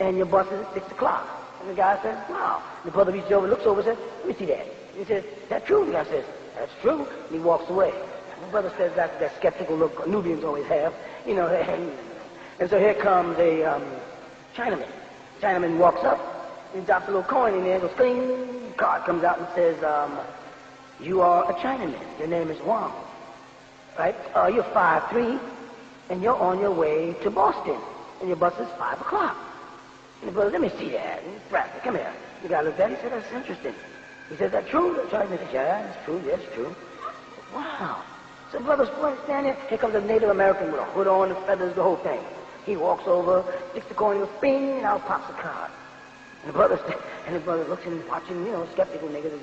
and your bus is at 6 o'clock. And the guy says, wow. The brother reaches over, looks over, and says, let me see that. He says, is that true? The guy says, that's true. And he walks away. My brother says that's that skeptical look Nubians always have, And so here comes a Chinaman. Chinaman walks up, he drops a little coin in there, goes cling, card comes out and says, you are a Chinaman. Your name is Wang. Right? You're 5'3", and you're on your way to Boston. And your bus is 5 o'clock. And the brother, let me see that. And he's rapid, come here. The guy looked at it, he said, that's interesting. He said, that's true? The Chinaman said, yeah, it's true, yes, true. Wow. So the brother's standing there. Here comes a Native American with a hood on, the feathers, the whole thing. He walks over, sticks the coin, goes bing, and out pops the card. And the brother looks and watching, skeptical niggas.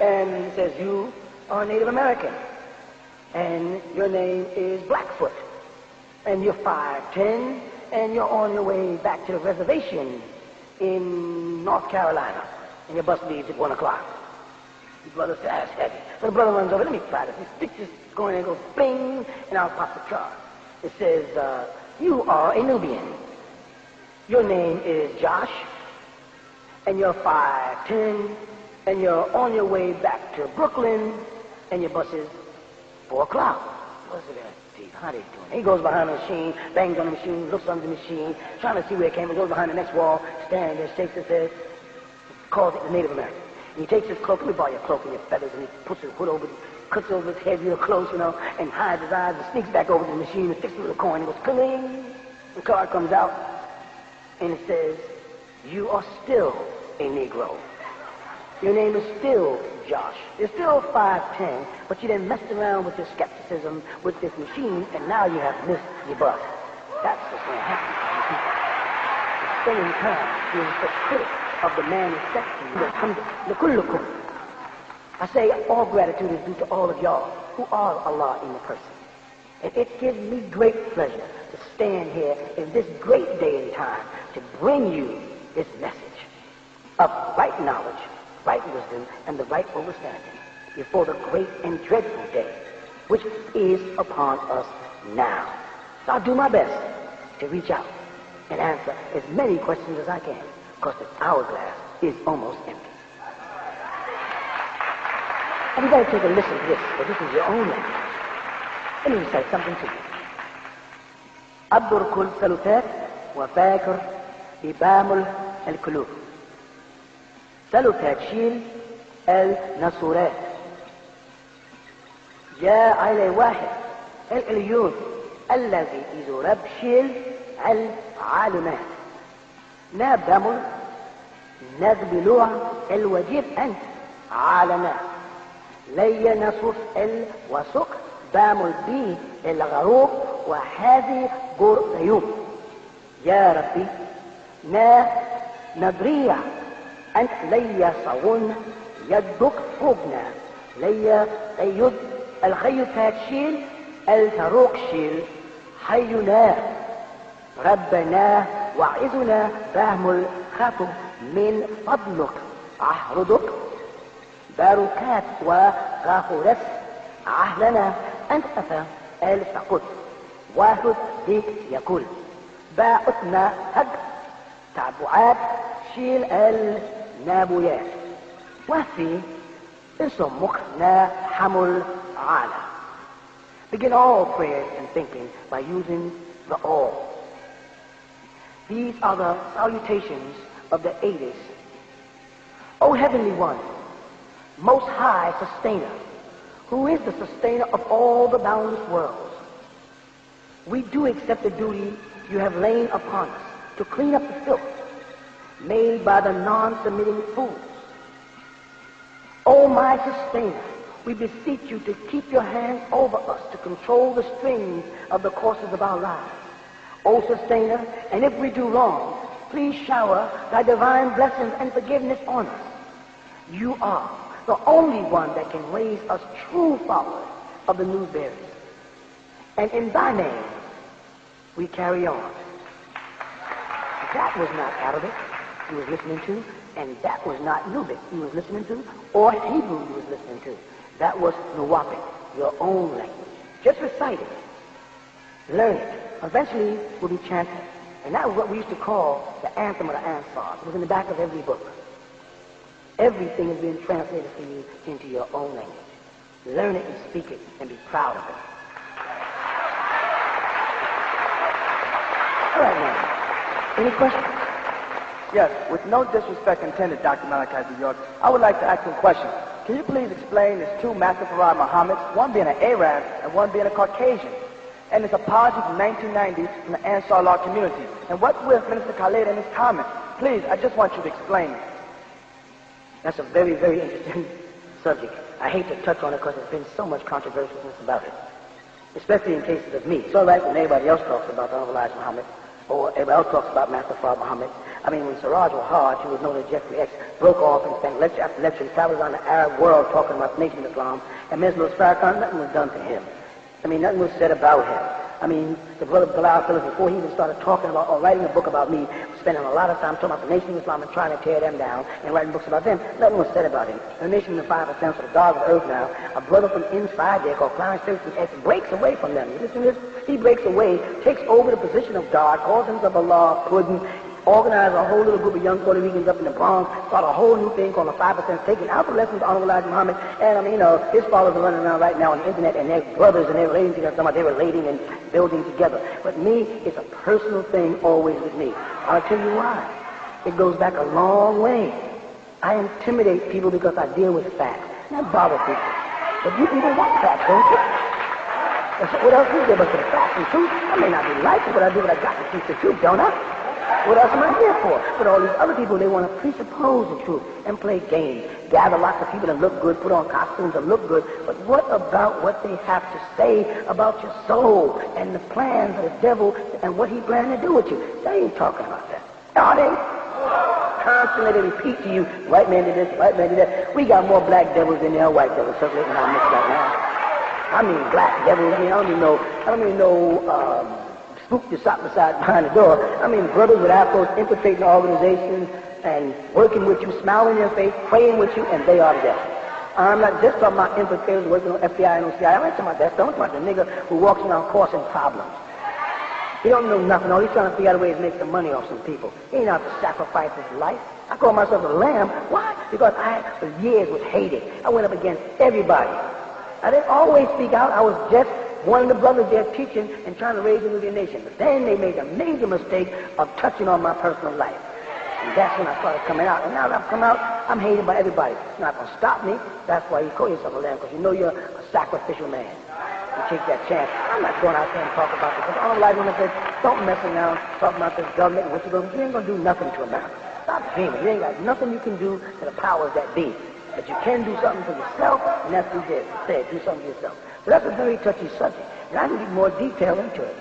And he says, you are a Native American. And your name is Blackfoot. And you're 5'10", and you're on your way back to the reservation in North Carolina. And your bus leaves at 1 o'clock. The brother says, that's heavy. So the brother runs over, let me try this. He sticks his coin and goes bing, and out pops the card. It says, you are a Nubian. Your name is Josh, and you're 5'10", and you're on your way back to Brooklyn, and your bus is 4 o'clock. What's it at? How they doing? He goes behind the machine, bangs on the machine, looks under the machine, trying to see where it came, and goes behind the next wall, standing there, shakes his head, calls it the Native American. And he takes his cloak, let me borrow your cloak and your feathers, and he puts his hood over, cuts over his head real close, and hides his eyes, and sneaks back over to the machine and sticks a little coin, and goes cling. The card comes out, and it says, you are still a Negro. Your name is still Josh. You're still 5'10", but you then messed around with your skepticism with this machine, and now you have missed your bus. That's what's going to happen to you people. You're spending time being such critics of the man who set you that comes to kullukum. I say all gratitude is due to all of y'all who are Allah in the person. And it gives me great pleasure to stand here in this great day and time to bring you this message of right knowledge, right wisdom, and the right understanding before the great and dreadful day which is upon us now. So I'll do my best to reach out and answer as many questions as I can, because the hourglass is almost empty. And you got to take a listen to this, because this is your own language. Let me recite something to you. أبدر كل سلوتات وفاكر إبامل القلوب. سلوتات شيل النصورات. يا علي واحد العليون الذي إذا رب شيل العالمات. نابامل نقبلوع الوجيب أنت عالمات. لي نصف الوسق بامل بي الغروب وهذه قريوم. يا ربي ندريع أنت لي صون يدك فوقنا لي يد الخيط هاتشيل الفاروق شيل حينا ربنا وعظنا فهم الخطب من فضلك عهدك باركات وغفرت عهدنا أنت أفهم الفقد واحد ديك يقول باعتنا هج تعبعات شيل النابويات وفي اسمك نا حمل على. Begin all prayers and thinking by using the all. These are the salutations of the ages. O Heavenly One, Most High Sustainer, who is the sustainer of all the boundless worlds, we do accept the duty you have lain upon us to clean up the filth made by the non-submitting fools. O my Sustainer, we beseech you to keep your hands over us to control the strings of the courses of our lives. O Sustainer, and if we do wrong, please shower thy divine blessings and forgiveness on us. You are the only one that can raise us true followers of the news bearers. And in thy name, we carry on. That was not Arabic he was listening to, and that was not Nubic he was listening to, or Hebrew he was listening to. That was Nuwapic, your own language. Just recite it. Learn it. Eventually, we'll be chanting. And that was what we used to call the anthem of the Ansars. It was in the back of every book. Everything is being translated for you into your own language. Learn it and speak it and be proud of it. All right, now. Any questions? Yes, with no disrespect intended, Dr. Malachi Z York, I would like to ask you a question. Can you please explain these two Master Farad Muhammads, one being an Arab and one being a Caucasian, and his apology from 1990 from the Ansar Law community? And what's with Minister Khalid and his comments? Please, I just want you to explain it. That's a very, very interesting subject. I hate to touch on it because there's been so much controversialness about it, especially in cases of me. It's all right when everybody else talks about the Honorable Elijah Muhammad, or everybody else talks about Master Farad Muhammad. I mean, when Siraj Wahhaj, who was known as Jeffrey X, broke off and spent lecture after lecture and traveled around the Arab world talking about the Nation of Islam, and Ms. Louis Farrakhan, nothing was done to him. I mean, nothing was said about him. I mean, the brother Bilal Phillips, before he even started talking about or writing a book about me, was spending a lot of time talking about the Nation of Islam and trying to tear them down and writing books about them. Nothing was said about him. The Nation of the 5% for the dogs of earth now, a brother from inside there called Clarence Thurston X breaks away from them. You listen to this? He breaks away, takes over the position of God, calls himself Allah, Puddin, organize a whole little group of young Puerto Ricans up in the Bronx, start a whole new thing called the 5%, taking out the lessons of Honorable Elijah Muhammad, and I mean, his followers are running around right now on the internet, and they're brothers, and they're relating together, they're relating and building together. But me, it's a personal thing always with me. I'll tell you why. It goes back a long way. I intimidate people because I deal with facts. That bothers people. But you people want facts, don't you? What else is there but the facts and truth? I may not be right, but I do what I got to teach the truth, don't I? What else am I here for? But all these other people, they want to presuppose the truth and play games, gather lots of people that look good, put on costumes that look good. But what about what they have to say about your soul and the plans of the devil and what he planned to do with you? They ain't talking about that. Are they? Constantly they repeat to you, white man did this, white man did that. We got more black devils than there are white devils circulating in our midst right now. I mean black devils. I mean, I don't even know spook you sat beside behind the door. I mean, brothers with afros infiltrating organizations and working with you, smiling in your face, praying with you, and they are the devil. I'm not just talking about infiltrators working on FBI and OCI. I'm not talking about that. I'm talking about the nigga who walks around causing problems. He don't know nothing. All he's trying to figure out a way to make some money off some people. He ain't out to sacrifice his life. I call myself a lamb. Why? Because I, for years, was hated. I went up against everybody. I didn't always speak out. I was just one of the brothers there teaching and trying to raise a Nubian nation. But then they made a major mistake of touching on my personal life. And that's when I started coming out. And now that I've come out, I'm hated by everybody. It's not going to stop me. That's why you call yourself a lamb, because you know you're a sacrificial man. You take that chance. I'm not going out there and talk about this. All the life when I said, don't mess around talking about this government and what you're going to do. You ain't going to do nothing to America. Stop dreaming. You ain't got nothing you can do to the powers that be. But you can do something for yourself, and that's what he did. Said, do something for yourself. So that's a very touchy subject. And I can get more detail into it.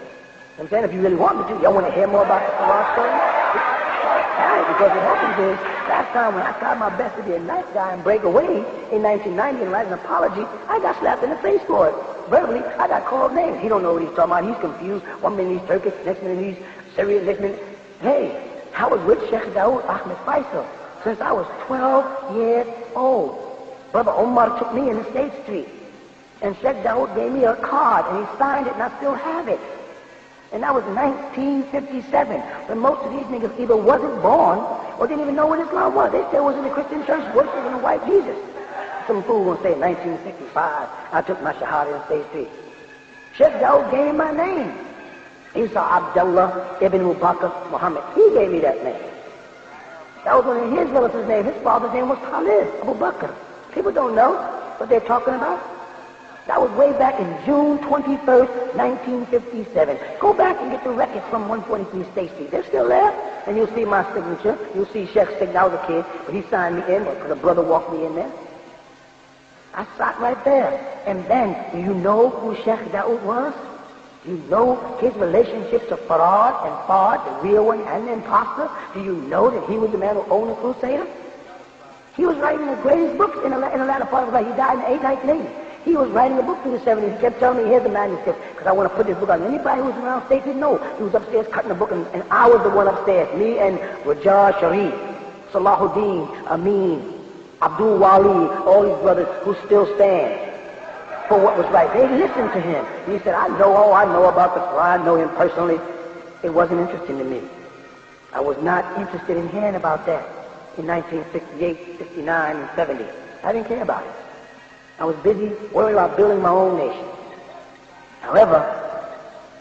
I'm saying, if you really want me to, y'all want to hear more about the Quran story? Right, because what happens is, last time when I tried my best to be a nice guy and break away in 1990 and write an apology, I got slapped in the face for it. Verbally, I got called names. He don't know what he's talking about. He's confused. One minute he's Turkish, next minute he's Syrian, next minute... Hey, I was with Sheikh Dawood Ahmed Faisal since I was 12 years old. Brother Omar took me in the State Street, and Sheikh Dawood gave me a card, and he signed it, and I still have it. And that was 1957, when most of these niggas either wasn't born or didn't even know what Islam was. They still was in the Christian church worshiping the white Jesus. Some fool gonna say 1965, I took my shahada in State Street. Sheikh Dawood gave me my name. Isa Abdullah ibn Bakr Muhammad. He gave me that name. That was one of his relatives' names. His father's name was Khalid Abu Bakr. People don't know what they're talking about. That was way back in June 21st, 1957. Go back and get the records from 143 State Street. They're still there. And you'll see my signature. You'll see Sheikh Signature. I was a kid, but he signed me in because a brother walked me in there. I sat right there. And then, do you know who Sheikh Dawood was? Do you know his relationship to Farad and Fard, the real one and the imposter? Do you know that he was the man who owned the Crusader? He was writing the greatest books in the latter part of his life. He died in 1980. He was writing a book through the 70s. He kept telling me, here's the manuscript, because I want to put this book out. Anybody who was around State didn't know. He was upstairs cutting a book, and I was the one upstairs. Me and Rajar Sharif, Salahuddin, Amin, Abdul Wali, all these brothers who still stand for what was right. They listened to him. And he said, I know about the Quran. I know him personally. It wasn't interesting to me. I was not interested in hearing about that in 1968, 69, and 70. I didn't care about it. I was busy worrying about building my own nation. However,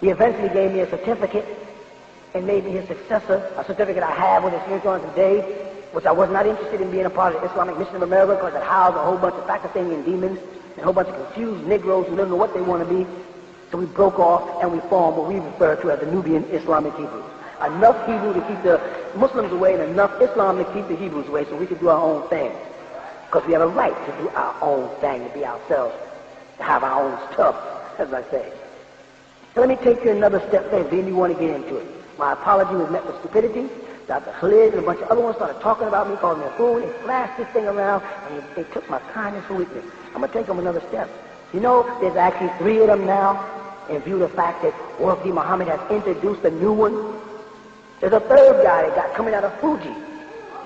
he eventually gave me a certificate and made me his successor, a certificate I have with his signature on today, which I was not interested in being a part of the Islamic Mission of America because it housed a whole bunch of Pakistani demons and a whole bunch of confused Negroes who don't know what they want to be. So we broke off and we formed what we refer to as the Nubian Islamic Hebrews. Enough Hebrew to keep the Muslims away and enough Islam to keep the Hebrews away so we could do our own thing. Because we have a right to do our own thing, to be ourselves, to have our own stuff, as I say. So let me take you another step further, then you want to get into it. My apology was met with stupidity. Dr. Khalid and a bunch of other ones started talking about me, calling me a fool. They flashed this thing around, and they took my kindness for weakness. I'm going to take them another step. You know, there's actually 3 of them now, in view of the fact that Warfi Muhammad has introduced a new one. There's a 3rd guy that got coming out of Fuji.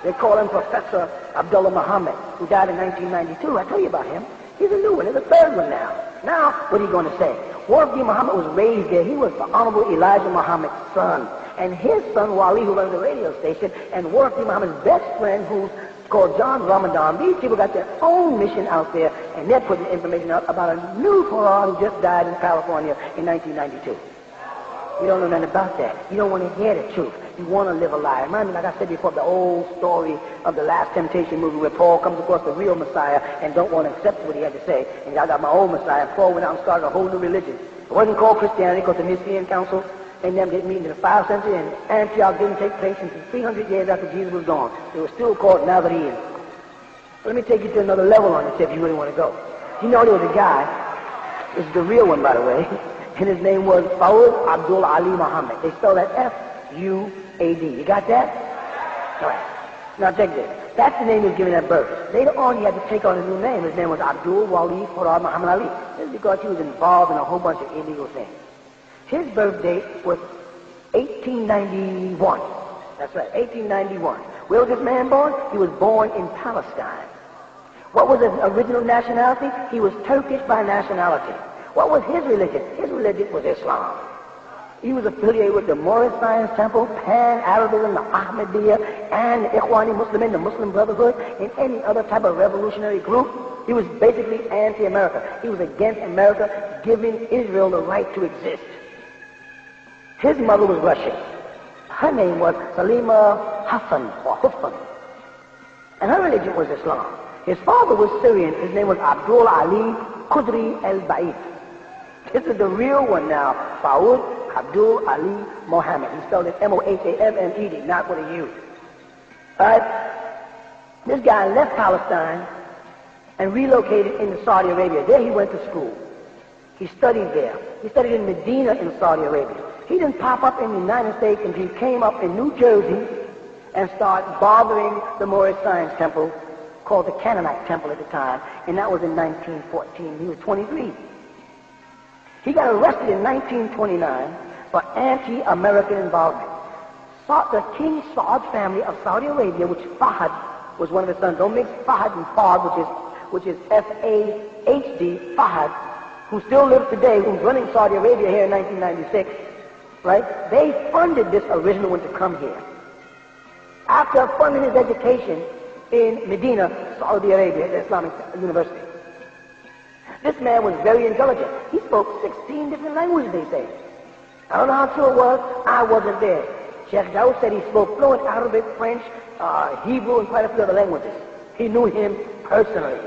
They call him Professor Abdullah Muhammad, who died in 1992. I tell you about him. He's a new one. There's a 3rd one now. Now, what are you going to say? Warfi Muhammad was raised there. He was the Honorable Elijah Muhammad's son. And his son, Wali, who runs the radio station, and Warfi Muhammad's best friend, who's called John Ramadan. These people got their own mission out there, and they're putting information out about a new Quran who just died in California in 1992. You don't know nothing about that. You don't want to hear the truth. You want to live a lie. Remind me, like I said before, the old story of the Last Temptation movie where Paul comes across the real Messiah and don't want to accept what he had to say. And I got my own Messiah. Paul went out and started a whole new religion. It wasn't called Christianity because the Nicene Council and them didn't meet in the 5th century, and Antioch didn't take place until 300 years after Jesus was gone. It was still called Nazarenes. Let me take you to another level on this if you really want to go. You know there was a guy, this is the real one by the way, and his name was Fawad Abdul Ali Muhammad. They spell that F-U-A-D. You got that? All right. Now check this. That's the name he was given at birth. Later on, he had to take on a new name. His name was Abdul Wali Farad Muhammad Ali. This is because he was involved in a whole bunch of illegal things. His birth date was 1891. That's right, 1891. Where was this man born? He was born in Palestine. What was his original nationality? He was Turkish by nationality. What was his religion? His religion was Islam. He was affiliated with the Moorish Science Temple, Pan-Arabism, the Ahmadiyya, and the Ikhwani Muslimin, the Muslim Brotherhood, and any other type of revolutionary group. He was basically anti-America. He was against America giving Israel the right to exist. His mother was Russian. Her name was Salima Hassan or Hussan. And her religion was Islam. His father was Syrian. His name was Abdul Ali Qudri al-Ba'id. This is the real one now. Faoud Abdul Ali Mohammed. He spelled it M-O-H-A-M-M-E-D, not with a U. Alright? This guy left Palestine and relocated into Saudi Arabia. There he went to school. He studied there. He studied in Medina in Saudi Arabia. He didn't pop up in the United States until he came up in New Jersey and started bothering the Moorish Science Temple, called the Canaanite Temple at the time, and that was in 1914. He was 23. He got arrested in 1929 for anti-American involvement. The King Saud family of Saudi Arabia, which Fahd was one of his sons. Don't mix Fahd and Fard, which is F-A-H-D, Fahd, who still lives today, who's running Saudi Arabia here in 1996, right? They funded this original one to come here. After funding his education in Medina, Saudi Arabia, the Islamic University. This man was very intelligent. He spoke 16 different languages, they say. I don't know how true it was. I wasn't there. Sheikh Daoud said he spoke fluent Arabic, French, Hebrew, and quite a few other languages. He knew him personally.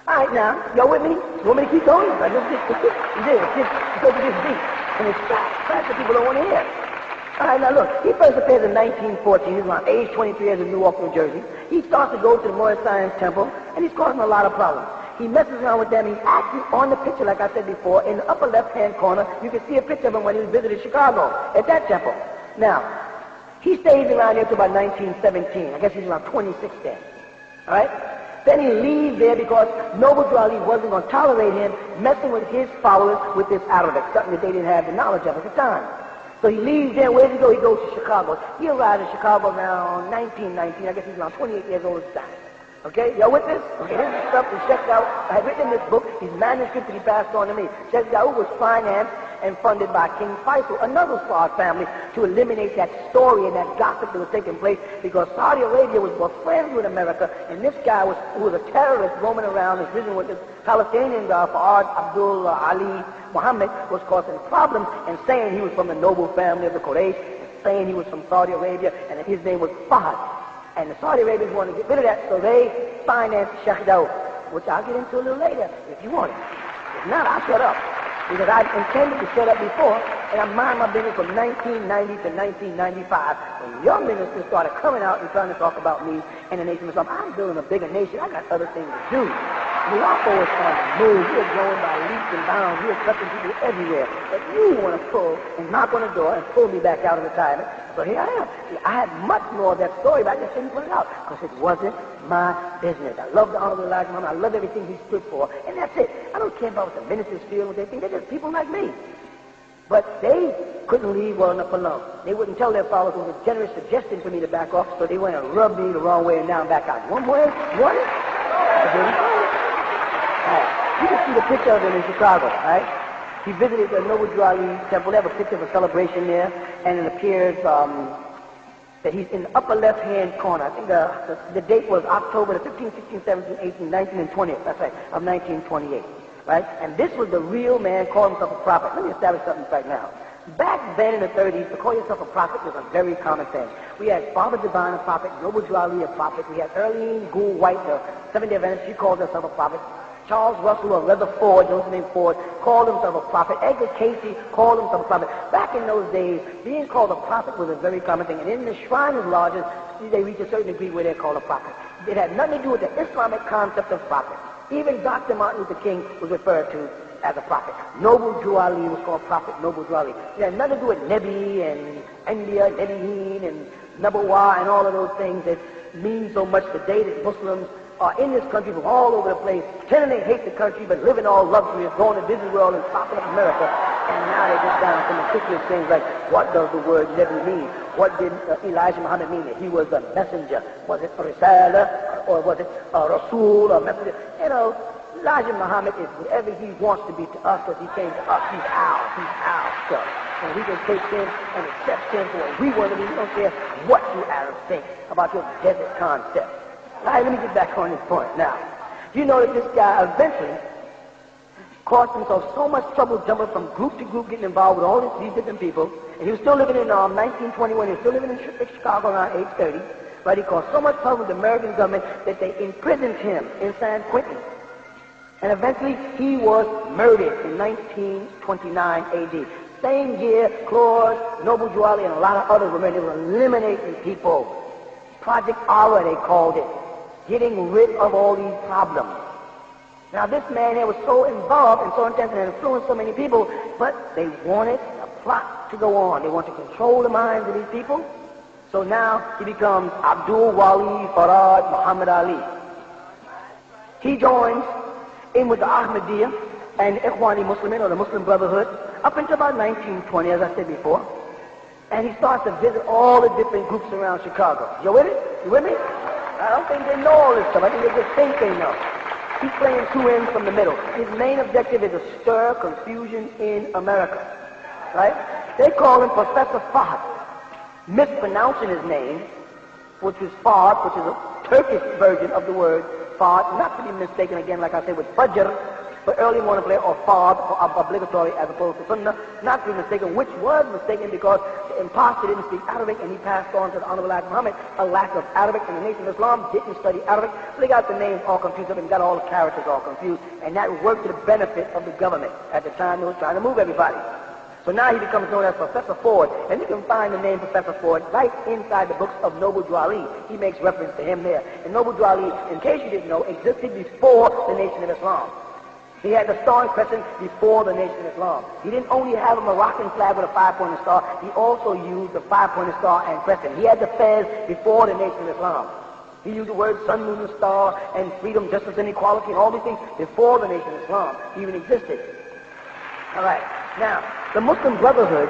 All right, now, y'all with me? You want me to keep going? It's because it gets deep. And it's facts that people don't want to hear. All right, now look, he first appears in 1914. He's around age 23 years in Newark, New Jersey. He starts to go to the Moorish Science Temple, and he's causing a lot of problems. He messes around with them. He's actually on the picture, like I said before, in the upper left-hand corner. You can see a picture of him when he visited Chicago at that temple. Now, he stays around here until about 1917. I guess he's around 26 then. All right? Then he leaves there because Noble Drew Ali wasn't going to tolerate him messing with his followers with this Arabic, something that they didn't have the knowledge of at the time. So he leaves there. Where does he go? He goes to Chicago. He arrived in Chicago around 1919. I guess he's around 28 years old at the time. Okay, y'all with this? Okay, this is stuff that Sheikh Daoud, I had written in this book, his manuscript that he passed on to me. Sheikh Daoud was financed and funded by King Faisal, another Saud family, to eliminate that story and that gossip that was taking place because Saudi Arabia was friends with America, and this guy who was a terrorist roaming around his vision with this Palestinian guy, Faoud Abdul Ali Mohammed, was causing problems and saying he was from the noble family of the Quraysh, saying he was from Saudi Arabia, and that his name was Fahd. And the Saudi Arabians wanted to get rid of that, so they financed Sheikh Daoud, which I'll get into a little later if you want it. If not, I'll shut up. Because I intended to shut up before, and I mind my business from 1990 to 1995, when your ministers started coming out and trying to talk about me and the nation of Islam. I'm building a bigger nation. I got other things to do. We are always on the move. We're growing by leaps and bounds. We're touching people everywhere. But you want to pull and knock on the door and pull me back out of retirement. So here I am. I had much more of that story, but I just didn't put it out because it wasn't my business. I love the Honorable Elijah Muhammad. I love everything he stood for, and that's it. I don't care about what the ministers feel, what they think. They're just people like me. But they couldn't leave well enough alone. They wouldn't tell their followers it was a generous suggestion for me to back off, so they went and rubbed me the wrong way and now I'm back out. One way? You want it? You can see the picture of him in Chicago, right? He visited the Noble Drew Ali Temple. They have a picture of a celebration there, and it appears that he's in the upper left-hand corner. I think the date was October the 15th, 16th, 17th, 18th, 19th, and 20th, that's right, of 1928, right? And this was the real man calling himself a prophet. Let me establish something right now. Back then in the 30s, to call yourself a prophet was a very common thing. We had Father Divine, a prophet, Noble Drew Ali, a prophet. We had Earlene Gould White, the Seventh-day Adventist. She called herself a prophet. Charles Russell of Rutherford, Joseph named Ford, called himself a prophet. Edgar Casey called himself a prophet. Back in those days, being called a prophet was a very common thing. And in the Shriners' lodges, they reach a certain degree where they're called a prophet. It had nothing to do with the Islamic concept of prophet. Even Dr. Martin Luther King was referred to as a prophet. Noble Drew Ali was called Prophet Noble Drew Ali. It had nothing to do with Nebi and India, Nebihin and Nabawa and all of those things that mean so much today that Muslims are in this country from all over the place, pretending they hate the country, but living all luxury and going to Disney World and stopping up America. And now they get down to meticulous things like, what does the word Nebi mean? What did Elijah Muhammad mean? That he was a messenger. Was it a Risala? Or was it a Rasul, a messenger? You know, Elijah Muhammad is whatever he wants to be to us, because he came to us. He's our stuff. And we can take him and accept him for what we want to be. We don't care what you Arabs think about your desert concept. All right, let me get back on this point. Now, you know that this guy eventually caused himself so much trouble jumping from group to group, getting involved with all these different people, and he was still living in 1921. He was still living in Chicago around age 30. But he caused so much trouble with the American government that they imprisoned him in San Quentin. And eventually he was murdered in 1929 AD. Same year, Claude, Noble Drew Ali, and a lot of others were murdered. They were eliminating people. Project Aura, they called it. Getting rid of all these problems. Now this man here was so involved and so intense and influenced so many people, but they wanted the plot to go on. They wanted to control the minds of these people. So now he becomes Abdul Wali Farad Muhammad Ali. He joins in with the Ahmadiyya and Ikhwani Muslimin, or the Muslim Brotherhood, up until about 1920, as I said before. And he starts to visit all the different groups around Chicago. You with it? You with me? I don't think they know all this stuff. I think they just think they know. He's playing two ends from the middle. His main objective is to stir confusion in America. Right? They call him Professor Fahd, mispronouncing his name, which is Fahd, which is a Turkish version of the word Fahd, not to be mistaken again, like I said, with Fajr, for early morning prayer, or Fahd, or obligatory as opposed to Sunnah, not to be mistaken, which was mistaken because the impostor didn't speak Arabic, and he passed on to the Honorable Elijah Muhammad a lack of Arabic, and the Nation of Islam didn't study Arabic, so they got the names all confused up and got all the characters all confused, and that worked to the benefit of the government at the time they was trying to move everybody. So now he becomes known as Professor Ford, and you can find the name Professor Ford right inside the books of Noble Drew Ali. He makes reference to him there. And Noble Drew Ali, in case you didn't know, existed before the Nation of Islam. He had the Star and Crescent before the Nation of Islam. He didn't only have a Moroccan flag with a five-pointed star, he also used the five-pointed star and crescent. He had the fez before the Nation of Islam. He used the word sun, moon, and star, and freedom, justice, and equality, and all these things before the Nation of Islam even existed. All right. Now, the Muslim Brotherhood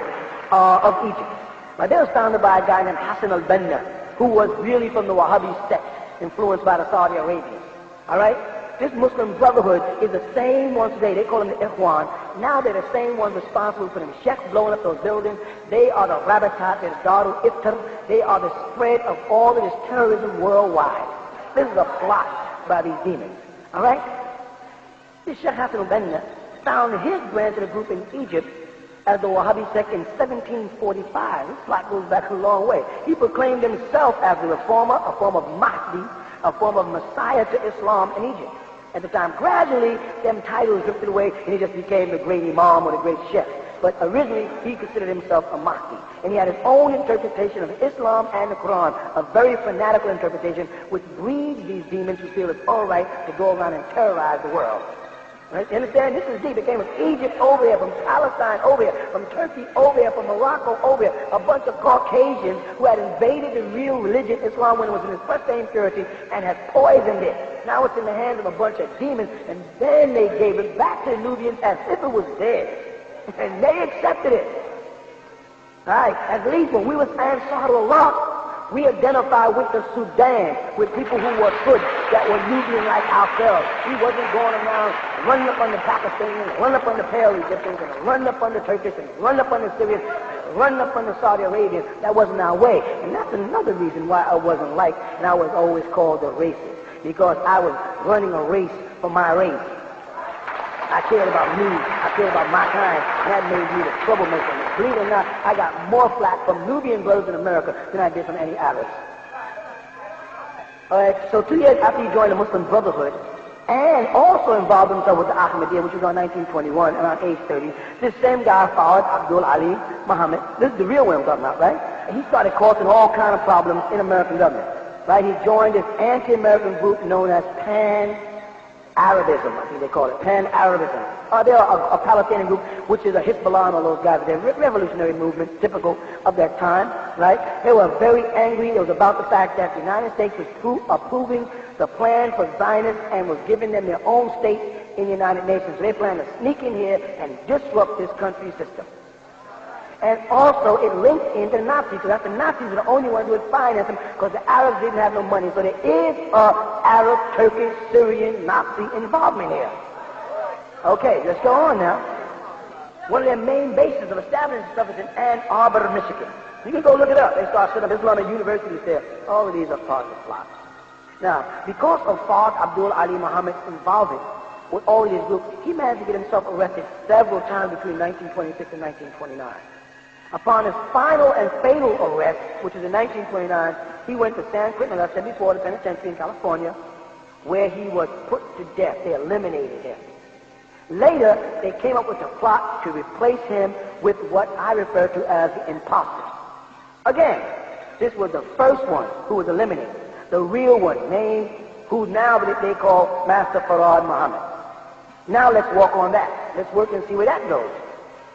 of Egypt. Now, they were founded by a guy named Hassan al-Banna, who was really from the Wahhabi sect, influenced by the Saudi Arabians. All right? This Muslim Brotherhood is the same ones today. They call them the Ikhwan. Now they're the same ones responsible for them sheikhs blowing up those buildings. They are the Rabatat, they're the Darul Iftar. They are the spread of all of this terrorism worldwide. This is a plot by these demons. All right? This Sheikh Hassan al-Banna founded his branch of the group in Egypt as the Wahhabi sect in 1745. This plot goes back a long way. He proclaimed himself as the reformer, a form of Mahdi, a form of Messiah to Islam in Egypt. At the time, gradually, them titles drifted away, and he just became the great Imam or the great Sheikh. But originally, he considered himself a Mahdi. And he had his own interpretation of Islam and the Quran, a very fanatical interpretation, which breeds these demons who feel it's all right to go around and terrorize the world. Right? You understand? This is deep. It came from Egypt over here, from Palestine over here, from Turkey over here, from Morocco over here. A bunch of Caucasians who had invaded the real religion, Islam, when it was in its first day in purity, and had poisoned it. Now it's in the hands of a bunch of demons, and then they gave it back to the Nubians as if it was theirs. And they accepted it. All right? At least when we was Ansar Allah, we identify with the Sudan, with people who were good, that were Nubian like ourselves. We wasn't going around running up on the Pakistanians, running up on the Pale Egyptians, and running up on the Turkish, and running up on the Syrians, and running up on the Saudi Arabians. That wasn't our way. And that's another reason why I wasn't liked, and I was always called a racist, because I was running a race for my race. I cared about me. I cared about my kind. And that made me the troublemaker. And believe it or not, I got more flack from Nubian brothers in America than I did from any Arabs. All right, so 2 years after he joined the Muslim Brotherhood, and also involved himself with the Ahmadiyya, which was on 1921, around age 30, this same guy, Fawad Abdul Ali Muhammad, this is the real one I'm talking about, right? And he started causing all kind of problems in American government, right? He joined this anti-American group known as Pan-Arabism, I think they call it, Pan-Arabism. They're a Palestinian group, which is a Hezbollah and all those guys. They're a revolutionary movement, typical of their time, right? They were very angry. It was about the fact that the United States was approving the plan for Zionists and was giving them their own state in the United Nations. So they planned to sneak in here and disrupt this country's system. And also, it linked into the Nazis, because the Nazis were the only ones who would finance them, because the Arabs didn't have no money. So there is Arab, Turkish, Syrian, Nazi involvement here. Okay, let's go on now. One of their main bases of establishing stuff is in Ann Arbor, Michigan. You can go look it up. They start setting up Islamic universities there. All of these are part of the plot. Now, because of Fard Abdul Ali Muhammad's involvement with all of these groups, he managed to get himself arrested several times between 1926 and 1929. Upon his final and fatal arrest, which was in 1929, he went to San Quentin, as I said before, the penitentiary in California, where he was put to death. They eliminated him. Later, they came up with a plot to replace him with what I refer to as the imposter. Again, this was the first one who was eliminated. The real one, named, who now they call Master Farad Muhammad. Now let's walk on that. Let's work and see where that goes.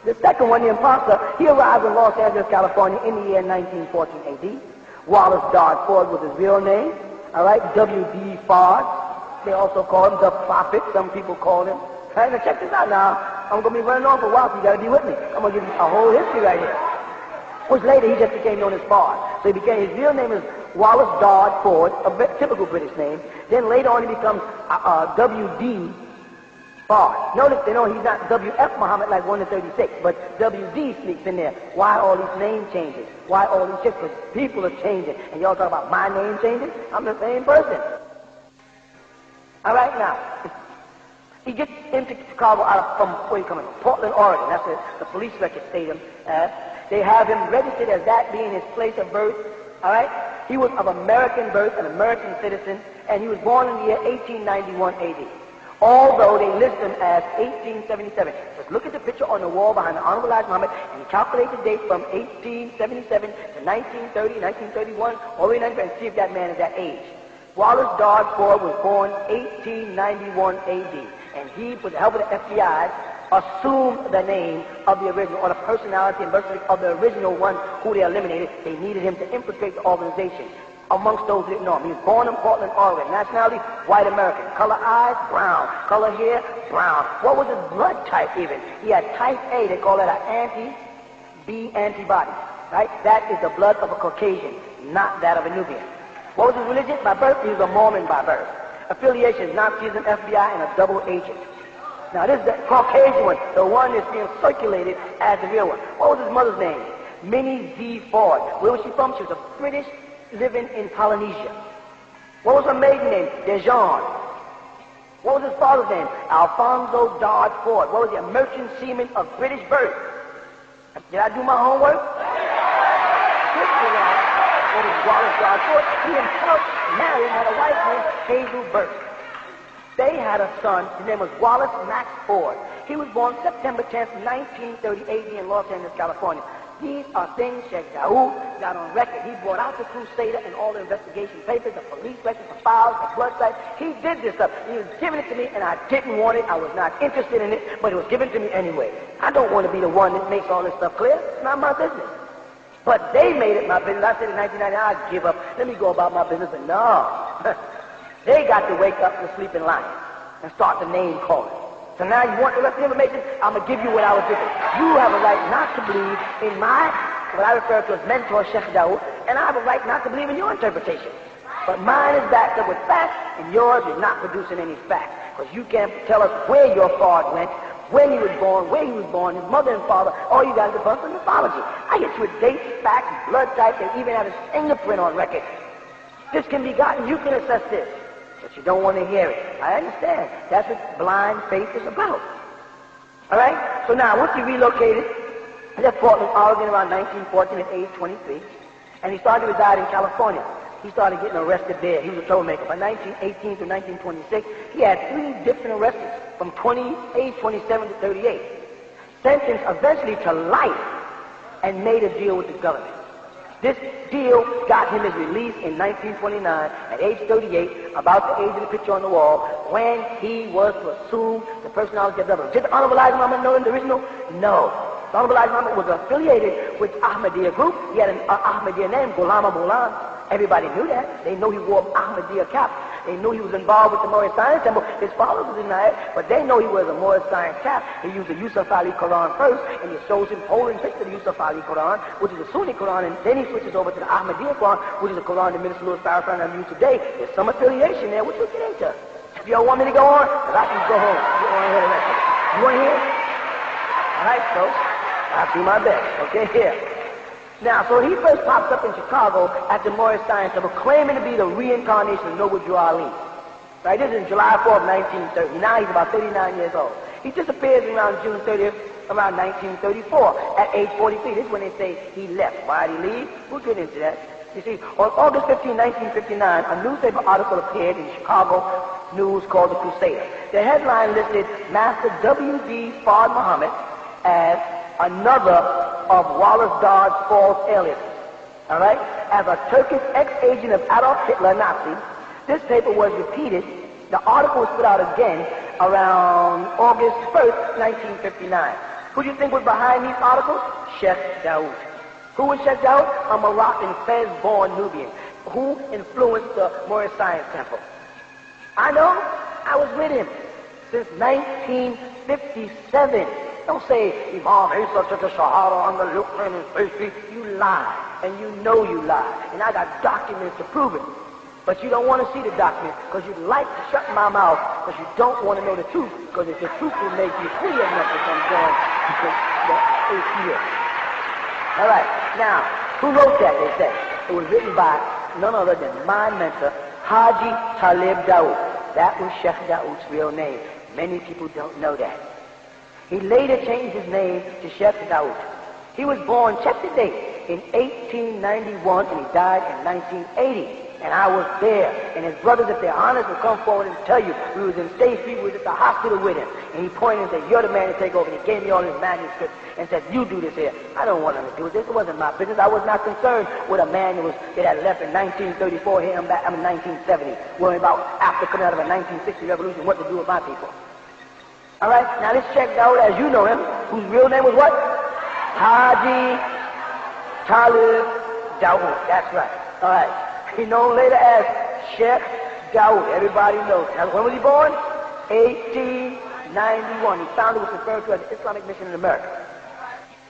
The second one, the imposter, he arrived in Los Angeles, California in the year 1914 AD. Wallace Dodge Ford was his real name. All right, W.D. Fard. They also call him the Prophet. Some people call him. All right, now check this out now. I'm going to be running on for a while, so you got to be with me. I'm going to give you a whole history right here. Which later he just became known as Fard. So he became, his real name is Wallace Dodge Ford, a typical British name. Then later on he becomes W.D. Fard. Notice, he's not W.F. Muhammad like 1 to 36, but W.D. sneaks in there. Why all these name changes? Why all these shifts? Because people are changing. And y'all talk about my name changing? I'm the same person. All right, now, he gets into Chicago from where he coming from? Portland, Oregon. That's the police record state him as. They have him registered as that being his place of birth. All right? He was of American birth, an American citizen, and he was born in the year 1891 AD. Although they list him as 1877. Just look at the picture on the wall behind the Honorable Elijah Muhammad and calculate the date from 1877 to 1930, 1931, all the way to 1930, and see if that man is that age. Wallace Dodge Ford was born 1891 AD, and he, with the help of the FBI, assumed the name of the original, or the personality and birth certificate of the original one who they eliminated. They needed him to infiltrate the organization. Amongst those who didn't know him, he was born in Portland, Oregon. Nationality, white American. Color eyes, brown. Color hair, brown. What was his blood type even? He had type A. They call that an anti-B antibody. Right? That is the blood of a Caucasian, not that of a Nubian. What was his religion? By birth, he was a Mormon by birth. Affiliation, Nazism, FBI, and a double agent. Now this is the Caucasian one, the one that's being circulated as the real one. What was his mother's name? Minnie Z. Ford. Where was she from? She was a British living in Polynesia. What was her maiden name? Dejean. What was his father's name? Alfonso Dodge Ford. What was he? A merchant seaman of British birth. Did I do my homework? What is Wallace Dodge Ford? He himself married, had a wife named Hazel Burke. They had a son. His name was Wallace Max Ford. He was born September 10th, 1930 AD in Los Angeles, California. These are things Sheikh Daoud got on record. He brought out the Crusader and all the investigation papers, the police records, the files, the blood sites. He did this stuff. He was giving it to me, and I didn't want it. I was not interested in it, but it was given to me anyway. I don't want to be the one that makes all this stuff clear. It's not my business. But they made it my business. I said in 1990, I'd give up. Let me go about my business. But no. They got to wake up the sleeping lion and start the name calling. So now you want the rest of the information? I'm going to give you what I was given. You have a right not to believe in my, what I refer to as mentor, Sheikh Daoud, and I have a right not to believe in your interpretation. But mine is backed up with facts, and yours is not producing any facts. Because you can't tell us where your Fard went, when he was born, where he was born, his mother and father. All you got is a bunch of mythology. I get you with dates, facts, blood type, and even have his fingerprint on record. This can be gotten. You can assess this. But you don't want to hear it. I understand. That's what blind faith is about. All right? So now, once he relocated, he left Portland, Oregon around 1914 at age 23, and he started to reside in California. He started getting arrested there. He was a troublemaker. By 1918 to 1926, he had 3 different arrests from age 27 to 38. Sentenced eventually to life and made a deal with the government. This deal got him his release in 1929 at age 38, about the age of the picture on the wall, when he was to assume the personality of the government. Did the Honorable Elijah Muhammad know the original? No. The Honorable Elijah Muhammad was affiliated with Ahmadiyya group. He had an Ahmadiyya name, Ghulam Abulan. Everybody knew that. They knew he wore Ahmadiyya cap. They knew he was involved with the Moorish Science Temple. His followers denied it, but they know he wears a Moorish Science cap. He used the Yusuf Ali Quran first, and he shows him holding picture of the Yusuf Ali Quran, which is a Sunni Quran, and then he switches over to the Ahmadiyya Quran, which is a Quran that Minister Louis Farrakhan and used today. There's some affiliation there, which we'll get into. If y'all want me to go on, I can go home. You want to hear the rest of it? You want to hear? All right, folks. I'll do my best. Okay, here. Now, so he first pops up in Chicago at the Moorish Science Temple, claiming to be the reincarnation of Noble Drew Ali. Right, this is July 4th, 1930. Now he's about 39 years old. He disappears around June 30th, around 1934, at age 43. This is when they say he left. Why did he leave? We'll get into that. You see, on August 15, 1959, a newspaper article appeared in Chicago News called The Crusader. The headline listed Master W.D. Fard Muhammad as another of Wallace Dodds' false aliases. All right? As a Turkish ex-agent of Adolf Hitler, Nazi, this paper was repeated. The article was put out again around August 1st, 1959. Who do you think was behind these articles? Sheikh Daoud. Who was Sheikh Daoud? A Moroccan, Fez-born Nubian, who influenced the Moorish Science Temple. I know. I was with him since 1957. Don't say, Imam Isa took a Shahada on the Luqman and face. You lie, and you know you lie. And I got documents to prove it. But you don't want to see the documents because you'd like to shut my mouth because you don't want to know the truth, because if the truth will make you free enough to come down to the ATM. All right. Now, who wrote that, they say? It was written by none other than my mentor, Haji Talib Daoud. That was Sheikh Daoud's real name. Many people don't know that. He later changed his name to Sheikh Daoud. He was born, check the date, in 1891, and he died in 1980. And I was there. And his brothers, if they're honest, will come forward and tell you, we was in State Street, we was at the hospital with him. And he pointed and said, you're the man to take over. And he gave me all his manuscripts and said, you do this here. I don't want him to do this. It wasn't my business. I was not concerned with a man that had left in 1934 here in 1970, worrying about after coming out of a 1960 revolution, what to do with my people. All right, now this Sheikh Daoud, as you know him, whose real name was what? Haji Talib Daoud. That's right. All right. He's known later as Sheikh Daoud. Everybody knows. Now, when was he born? 1891. He founded what's referred to as the Islamic Mission in America.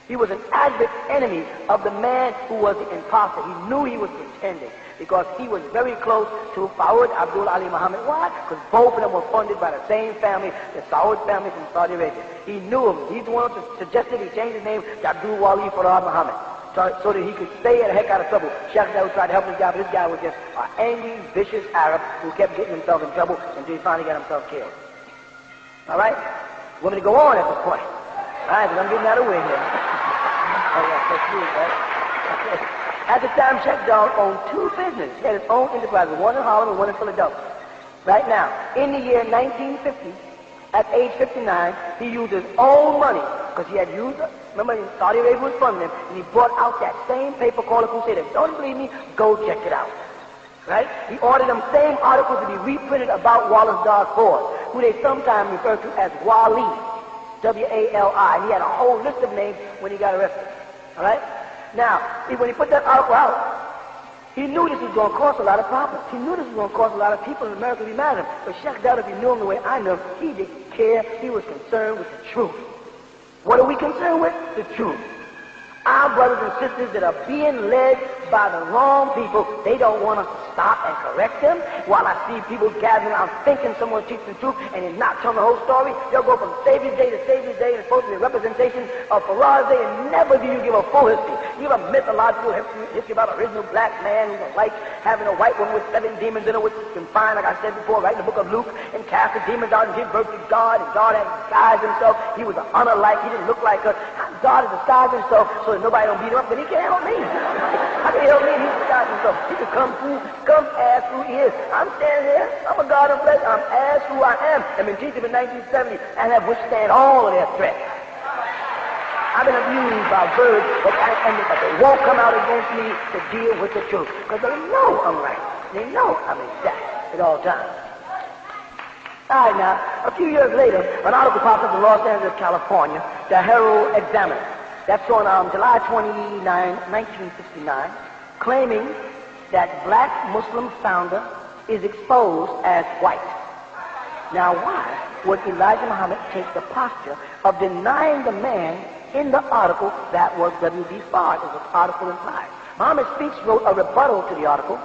He was an avid enemy of the man who was the imposter. He knew he was pretending because he was very close to Fawad Abdul Ali Muhammad. Why? Because both of them were funded by the same family, the Saud family from Saudi Arabia. He knew him. He's the one who suggested he change his name to Abdul Wali Farad Muhammad, so that he could stay the heck out of trouble. Sheikh Daoud tried to help this guy, but this guy was just an angry, vicious Arab who kept getting himself in trouble until he finally got himself killed. All right? Want me to go on at this point? All right, because I'm getting out of the way here. All right, let's do it, right? At the time, Sheikh Daoud owned two businesses. He had his own enterprise, one in Harlem and one in Philadelphia. Right now, in the year 1950, at age 59, he used his own money, because he had used it. Remember, Saudi Arabia was funding him, and he brought out that same paper called The Crusader. If you don't believe me, go check it out. Right? He ordered them same articles to be reprinted about Wallace Dodds Ford, who they sometimes refer to as Wali, W-A-L-I. And he had a whole list of names when he got arrested. All right? Now, when he put that article out, he knew this was going to cause a lot of problems. He knew this was going to cause a lot of people in America to be mad at him. But Sheikh Daoud, if you knew him the way I knew him, he didn't care. He was concerned with the truth. What are we concerned with? The truth. Our brothers and sisters that are being led by the wrong people, they don't want us to stop and correct them. While I see people gathering around thinking someone's teaching the truth and they're not telling the whole story, they'll go from Savior's Day to Savior's Day and it's supposed to be a representation of Farad's Day, and never do you give a full history. You give a mythological history about an original black man who was like having a white woman with 7 demons in her, which is confined, like I said before, right in the book of Luke, and cast the demons out and give birth to God, and God had disguised himself. He was an unalike, he didn't look like her. God has disguised himself so that nobody don't beat him up, but he can't help me. How can he help me? He's disguised himself. He can come as who he is. I'm standing here. I'm a God of flesh. I'm as who I am. I've been teaching in 1970 and have withstand all of their threats. I've been abused by birds, but they won't come out against me to deal with the truth because they know I'm right. They know I'm exact at all times. All right, now, a few years later, an article popped up in Los Angeles, California, the Herald Examiner. That's on July 29, 1969, claiming that black Muslim founder is exposed as white. Now, why would Elijah Muhammad take the posture of denying the man in the article that was W.D. Fard, as the article implies? Muhammad Speaks wrote a rebuttal to the article.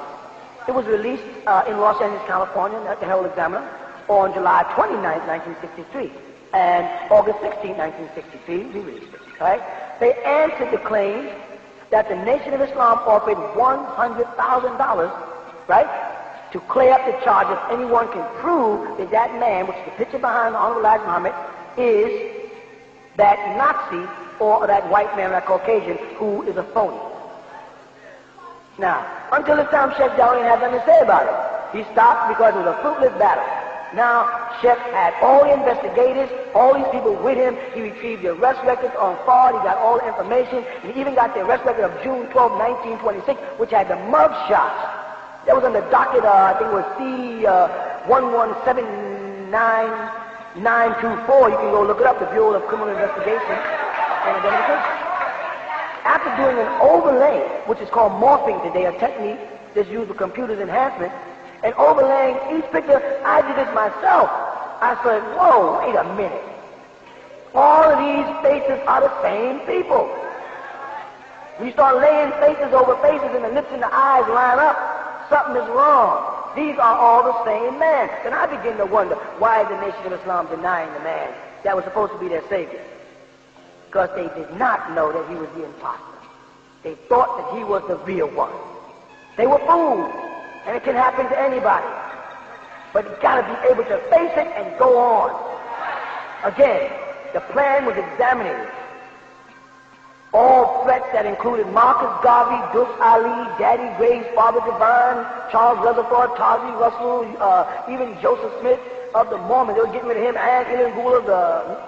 It was released in Los Angeles, California, at the Herald Examiner, on July 29, 1963, and August 16, 1963, we released it. Right? They answered the claims that the Nation of Islam offered $100,000, right, to clear up the charge if anyone can prove that that man, which is the picture behind the Honorable Elijah Muhammad, is that Nazi or that white man, that Caucasian, who is a phony. Now, until this time, Sheikh Dawah didn't have nothing to say about it. He stopped because it was a fruitless battle. Now, Sheikh had all the investigators, all these people with him. He retrieved the arrest records on fraud. He got all the information. He even got the arrest record of June 12, 1926, which had the mug shots. That was on the docket, I think it was C1179924. You can go look it up, the Bureau of Criminal Investigation and Identification. After doing an overlay, which is called morphing today, a technique that's used for computers enhancement, and overlaying each picture, I did it myself. I said, whoa, wait a minute. All of these faces are the same people. When you start laying faces over faces and the lips and the eyes line up, something is wrong. These are all the same man. Then I begin to wonder, why is the Nation of Islam denying the man that was supposed to be their savior? Because they did not know that he was the imposter. They thought that he was the real one. They were fooled, and it can happen to anybody. But you got to be able to face it and go on. Again, the plan was examining all threats that included Marcus Garvey, Dus Ali, Daddy Graves, Father Divine, Charles Rutherford, Tazi Russell, even Joseph Smith of the Mormons. They were getting rid of him, and Ilan Gula,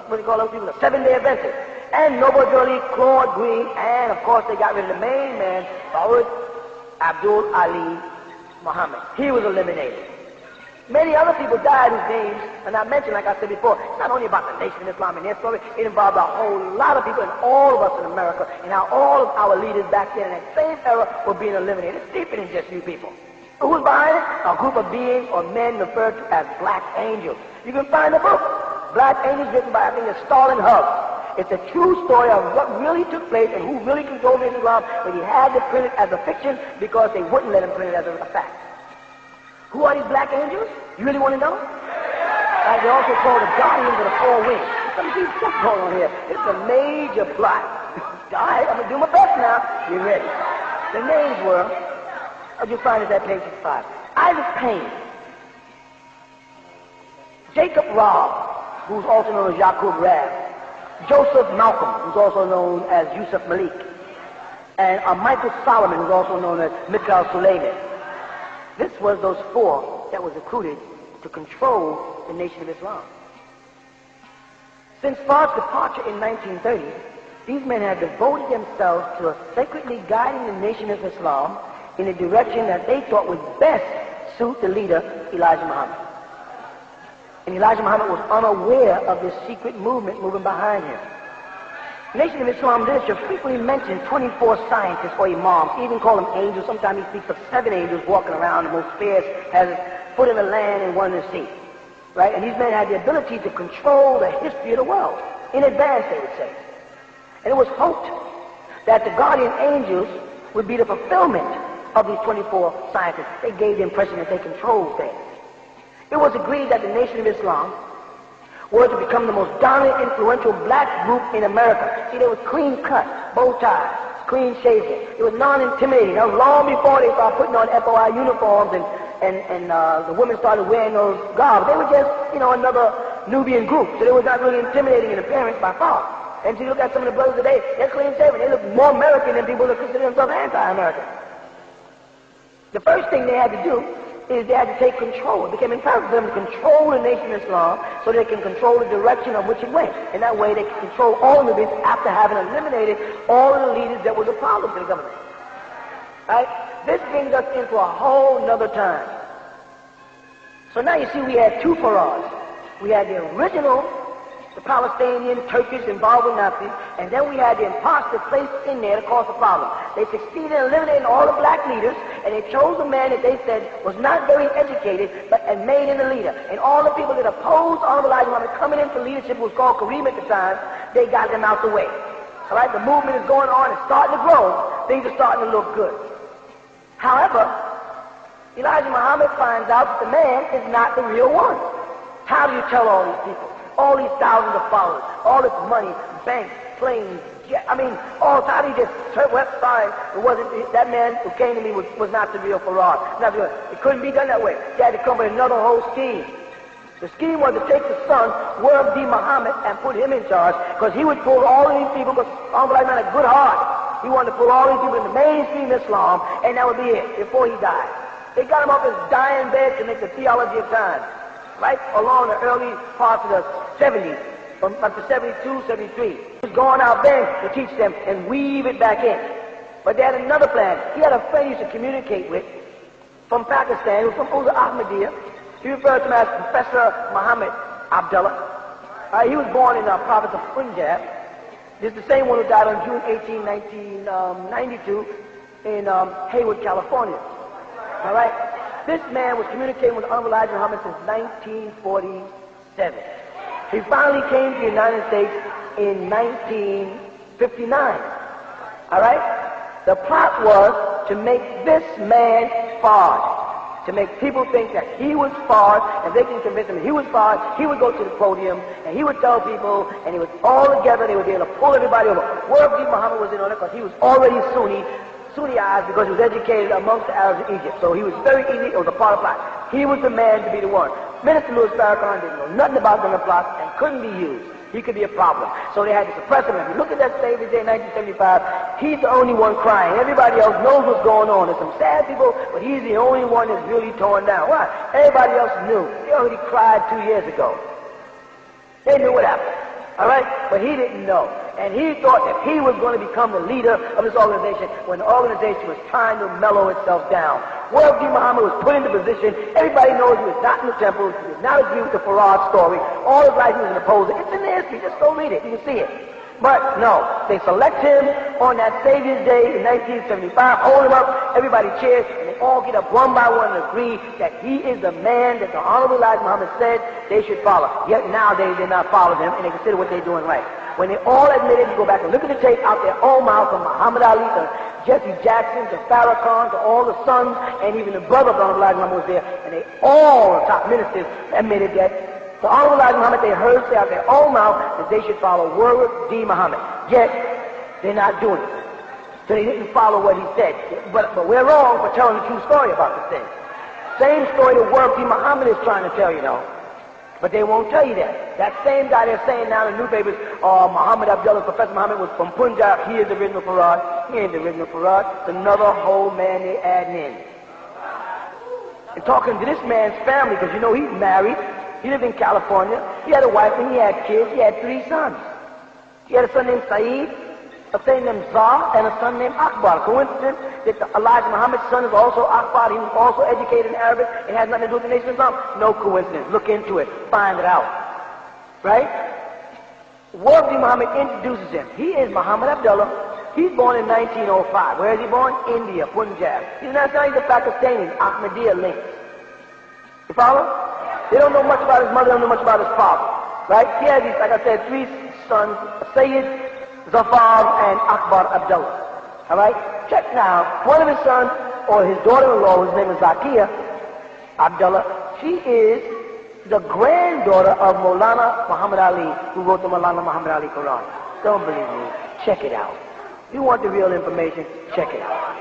what do you call those people, the Seven-Day Adventists, and Noble Gurley, Claude Green, and of course they got rid of the main man, Fawad Abdul Ali Muhammad. He was eliminated. Many other people died whose names are not mentioned, like I said before. It's not only about the Nation of Islam and their story, it involved a whole lot of people and all of us in America, and how all of our leaders back then in that same era were being eliminated. It's deeper than just you people. Who was behind it? A group of beings or men referred to as Black Angels. You can find the book, Black Angels, written by, I think, Stalin Hug. It's a true story of what really took place and who really controlled Islam, but he had to print it as a fiction because they wouldn't let him print it as a fact. Who are these Black Angels? You really want to know? They're also called the Guardians of the Four Winds. Let me see what's going on here. It's a major plot. All right, I'm going to do my best now. You ready? The names were, you'll find it at page 65. Isaac Payne, Jacob Robb, who's also known as Yaqub Rab, Joseph Malcolm, who's also known as Yusuf Malik, and Michael Solomon, who's also known as Mikhail Suleiman. This was those four that was recruited to control the Nation of Islam. Since Fard's departure in 1930, these men had devoted themselves to sacredly guiding the Nation of Islam in a direction that they thought would best suit the leader, Elijah Muhammad. And Elijah Muhammad was unaware of this secret movement moving behind him. Nation of Islam literature frequently mentions 24 scientists or imams, even call them angels. Sometimes he speaks of 7 angels walking around, the most fierce, has a foot in the land and one in the sea. Right? And these men had the ability to control the history of the world. In advance, they would say. And it was hoped that the guardian angels would be the fulfillment of these 24 scientists. They gave the impression that they controlled things. It was agreed that the Nation of Islam were to become the most dominant, influential black group in America. See, they were clean cut, bow ties, clean shaven. It was non-intimidating. That was long before they started putting on FOI uniforms and the women started wearing those garbs. They were just, another Nubian group. So they were not really intimidating in appearance by far. And so you look at some of the brothers today, they're clean shaven. They look more American than people that consider themselves anti-American. The first thing they had to do is they had to take control. It became imperative for them to control the Nation of Islam so they can control the direction of which it went. And that way they can control all of it after having eliminated all of the leaders that was a problem to the government. Right? This brings us into a whole nother time. So now you see we had two Farads. We had the original, the Palestinian, Turkish involved with Nazis, and then we had the imposter placed in there to cause the problem. They succeeded in eliminating all the black leaders, and they chose a man that they said was not very educated, and made him the leader. And all the people that opposed Honorable Elijah Muhammad coming in for leadership, who was called Kareem at the time, they got them out the way. All right, the movement is going on, it's starting to grow, things are starting to look good. However, Elijah Muhammad finds out that the man is not the real one. How do you tell all these people? All these thousands of followers, all this money, banks, planes, I mean, all time he just went fine. It wasn't, that man who came to me was not the real Farad. Not real. It couldn't be done that way. He had to come with another whole scheme. The scheme was to take the son, World D. Muhammad, and put him in charge, because he would pull all of these people, because Uncle man had a good heart. He wanted to pull all these people into mainstream Islam, and that would be it, before he died. They got him off his dying bed to make the theology of time, right along the early parts of the 70s. From up to 72, 73. He was going out then to teach them and weave it back in. But they had another plan. He had a friend he used to communicate with from Pakistan, who was from Ahmadiyya. He referred to him as Professor Muhammad Abdullah. He was born in the province of Punjab. This is the same one who died on June 18, 1992 in Hayward, California. All right? This man was communicating with Honorable Elijah Muhammad since 1947. He finally came to the United States in 1959. All right? The plot was to make this man Fard, to make people think that he was Fard, and they can convince him he was Fard. He would go to the podium, and he would tell people, and he was all together, they would be able to pull everybody over. World D. Muhammad was in on it because he was already Sunniized because he was educated amongst the Arabs of Egypt. So he was very easy, it was a part of the plot. He was the man to be the one. Minister Louis Farrakhan didn't know nothing about the plot and couldn't be used. He could be a problem. So they had to suppress him. If you look at that Slavery Day in 1975, he's the only one crying. Everybody else knows what's going on. There's some sad people, but he's the only one that's really torn down. Why? Everybody else knew. They already cried 2 years ago. They knew what happened. All right? But he didn't know. And he thought that he was going to become the leader of this organization when the organization was trying to mellow itself down. World D. Muhammad was put into position. Everybody knows he was not in the temple. He did not agree with the Farad story. All his life he was an opposer. It's in the history. Just go read it. You can see it. But no, they select him on that Savior's Day in 1975, hold him up, everybody cheers, and they all get up one by one and agree that he is the man that the Honorable Elijah Muhammad said they should follow. Yet now they did not follow him, and they consider what they're doing right. When they all admitted, you go back and look at the tape out their own mouth from Muhammad Ali to Jesse Jackson to Farrakhan to all the sons, and even the brother of the Honorable Elijah Muhammad was there, and they all, the top ministers, admitted that the Honorable Elijah Muhammad, they heard say out their own mouth that they should follow World D. Muhammad. Yet, they're not doing it. So they didn't follow what he said. But we're wrong for telling the true story about this thing. Same story that World D. Muhammad is trying to tell you now. But they won't tell you that. That same guy they're saying now in the newspapers, Muhammad Abdullah, Professor Muhammad was from Punjab, he is the original Farad. He ain't the original Farad. It's another whole man they adding in. And talking to this man's family, because you know he's married. He lived in California. He had a wife and he had kids. He had 3 sons. He had a son named Saeed, a son named Zah, and a son named Akbar. Coincidence that Elijah Muhammad's son is also Akbar. He was also educated in Arabic. It has nothing to do with the nation of Islam. No coincidence. Look into it. Find it out. Right? World D. Muhammad introduces him. He is Muhammad Abdullah. He's born in 1905. Where is he born? India, Punjab. He's not he's a Pakistani, Ahmadiyya link. You follow? They don't know much about his mother, they don't know much about his father. Right? He has these, like I said, 3 sons, Sayyid, Zafar, and Akbar Abdullah. Alright? Check now. One of his sons, or his daughter-in-law, whose name is Zakiya Abdullah, she is the granddaughter of Maulana Muhammad Ali, who wrote the Maulana Muhammad Ali Quran. Don't believe me. Check it out. If you want the real information, check it out.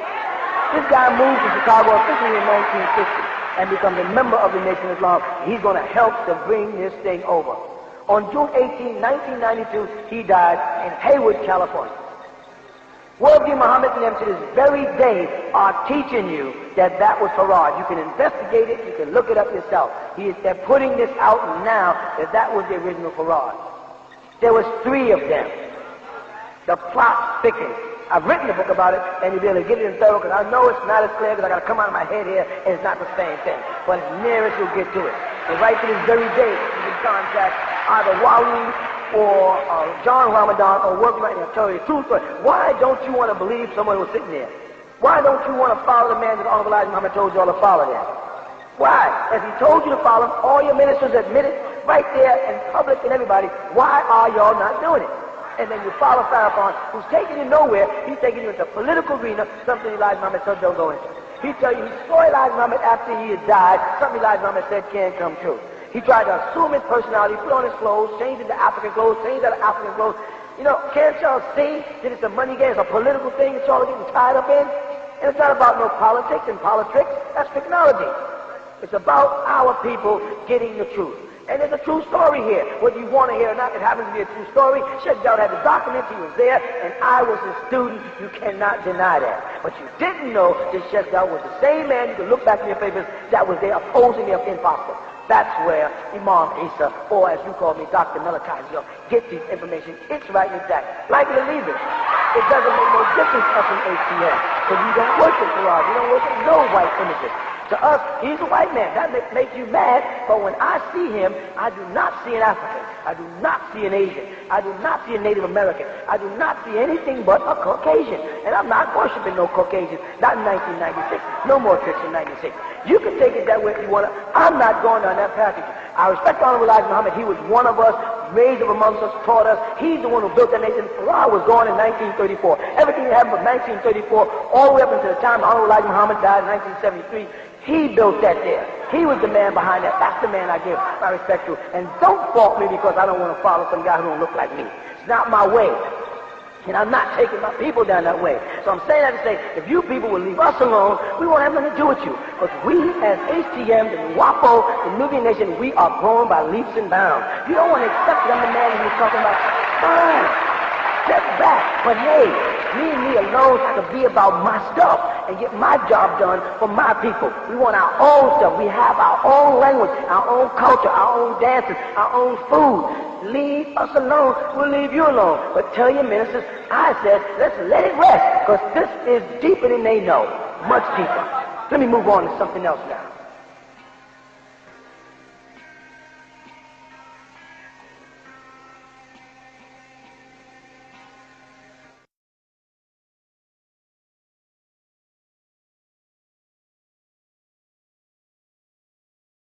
This guy moved to Chicago officially in 1960. And becomes a member of the Nation of Islam. He's going to help to bring this thing over. On June 18, 1992, he died in Hayward, California. World D. Muhammad and them to this very day are teaching you that that was Farad. You can investigate it, you can look it up yourself. They're putting this out now that that was the original Farad. There was 3 of them. The plot thickens. I've written a book about it, and you'll be able to get it in thorough, because I know it's not as clear, because I got to come out of my head here, and it's not the same thing. But as near as you'll get to it. And right to this very day, you can contact either Wali or John Ramadan or World Right now. Tell you the truth. Why don't you want to believe someone was sitting there? Why don't you want to follow the man that Honorable Elijah Muhammad told you all to follow them? Why? If he told you to follow him, all your ministers admit it, right there in public and everybody, why are y'all not doing it? And then you follow Farrakhan, who's taking you nowhere. He's taking you into a political arena, something Elijah Muhammad said don't go into. He tell you he saw Elijah Muhammad after he had died, something Elijah Muhammad said can't come true. He tried to assume his personality, put on his clothes, change into African clothes, change out of African clothes, You know, can't y'all see that it's a money game, it's a political thing that y'all are getting tied up in? And it's not about no politics and politics. That's technology. It's about our people getting the truth. And there's a true story here. Whether you want to hear or not, it happens to be a true story. Sheddown had the documents, he was there, and I was a student. You cannot deny that. But you didn't know that Sheddown was the same man, you can look back in your papers, that was there opposing the imposter. That's where Imam Isa, or as you call me, Dr. Malachi Z York, gets these information. It's right and exact. Like it or leave it. It doesn't make no difference up in ATM. Because we don't worship Quran. We don't worship no white images. To us, he's a white man. That makes you mad. But when I see him, I do not see an African. I do not see an Asian. I do not see a Native American. I do not see anything but a Caucasian. And I'm not worshiping no Caucasian. Not in 1996. No more tricks in 96. You can take it that way if you want to. I'm not going down that passage. I respect Honorable Elijah Muhammad. He was one of us, raised up amongst us, taught us. He's the one who built that nation. Farah was gone in 1934. Everything that happened from 1934 all the way up until the time Honorable Elijah Muhammad died in 1973. He built that there. He was the man behind that. That's the man I give my respect to. And don't fault me because I don't want to follow some guy who don't look like me. It's not my way. And I'm not taking my people down that way. So I'm saying that to say, if you people will leave us alone, we won't have nothing to do with you. Because we as HTM, the WAPO, the Nubian Nation, we are growing by leaps and bounds. You don't want to accept that I'm the man you're talking about. Fine. Step back. But hey, me alone, I can be about my stuff and get my job done for my people. We want our own stuff. We have our own language, our own culture, our own dances, our own food. Leave us alone. We'll leave you alone. But tell your ministers, I said, let's let it rest, because this is deeper than they know. Much deeper. Let me move on to something else now.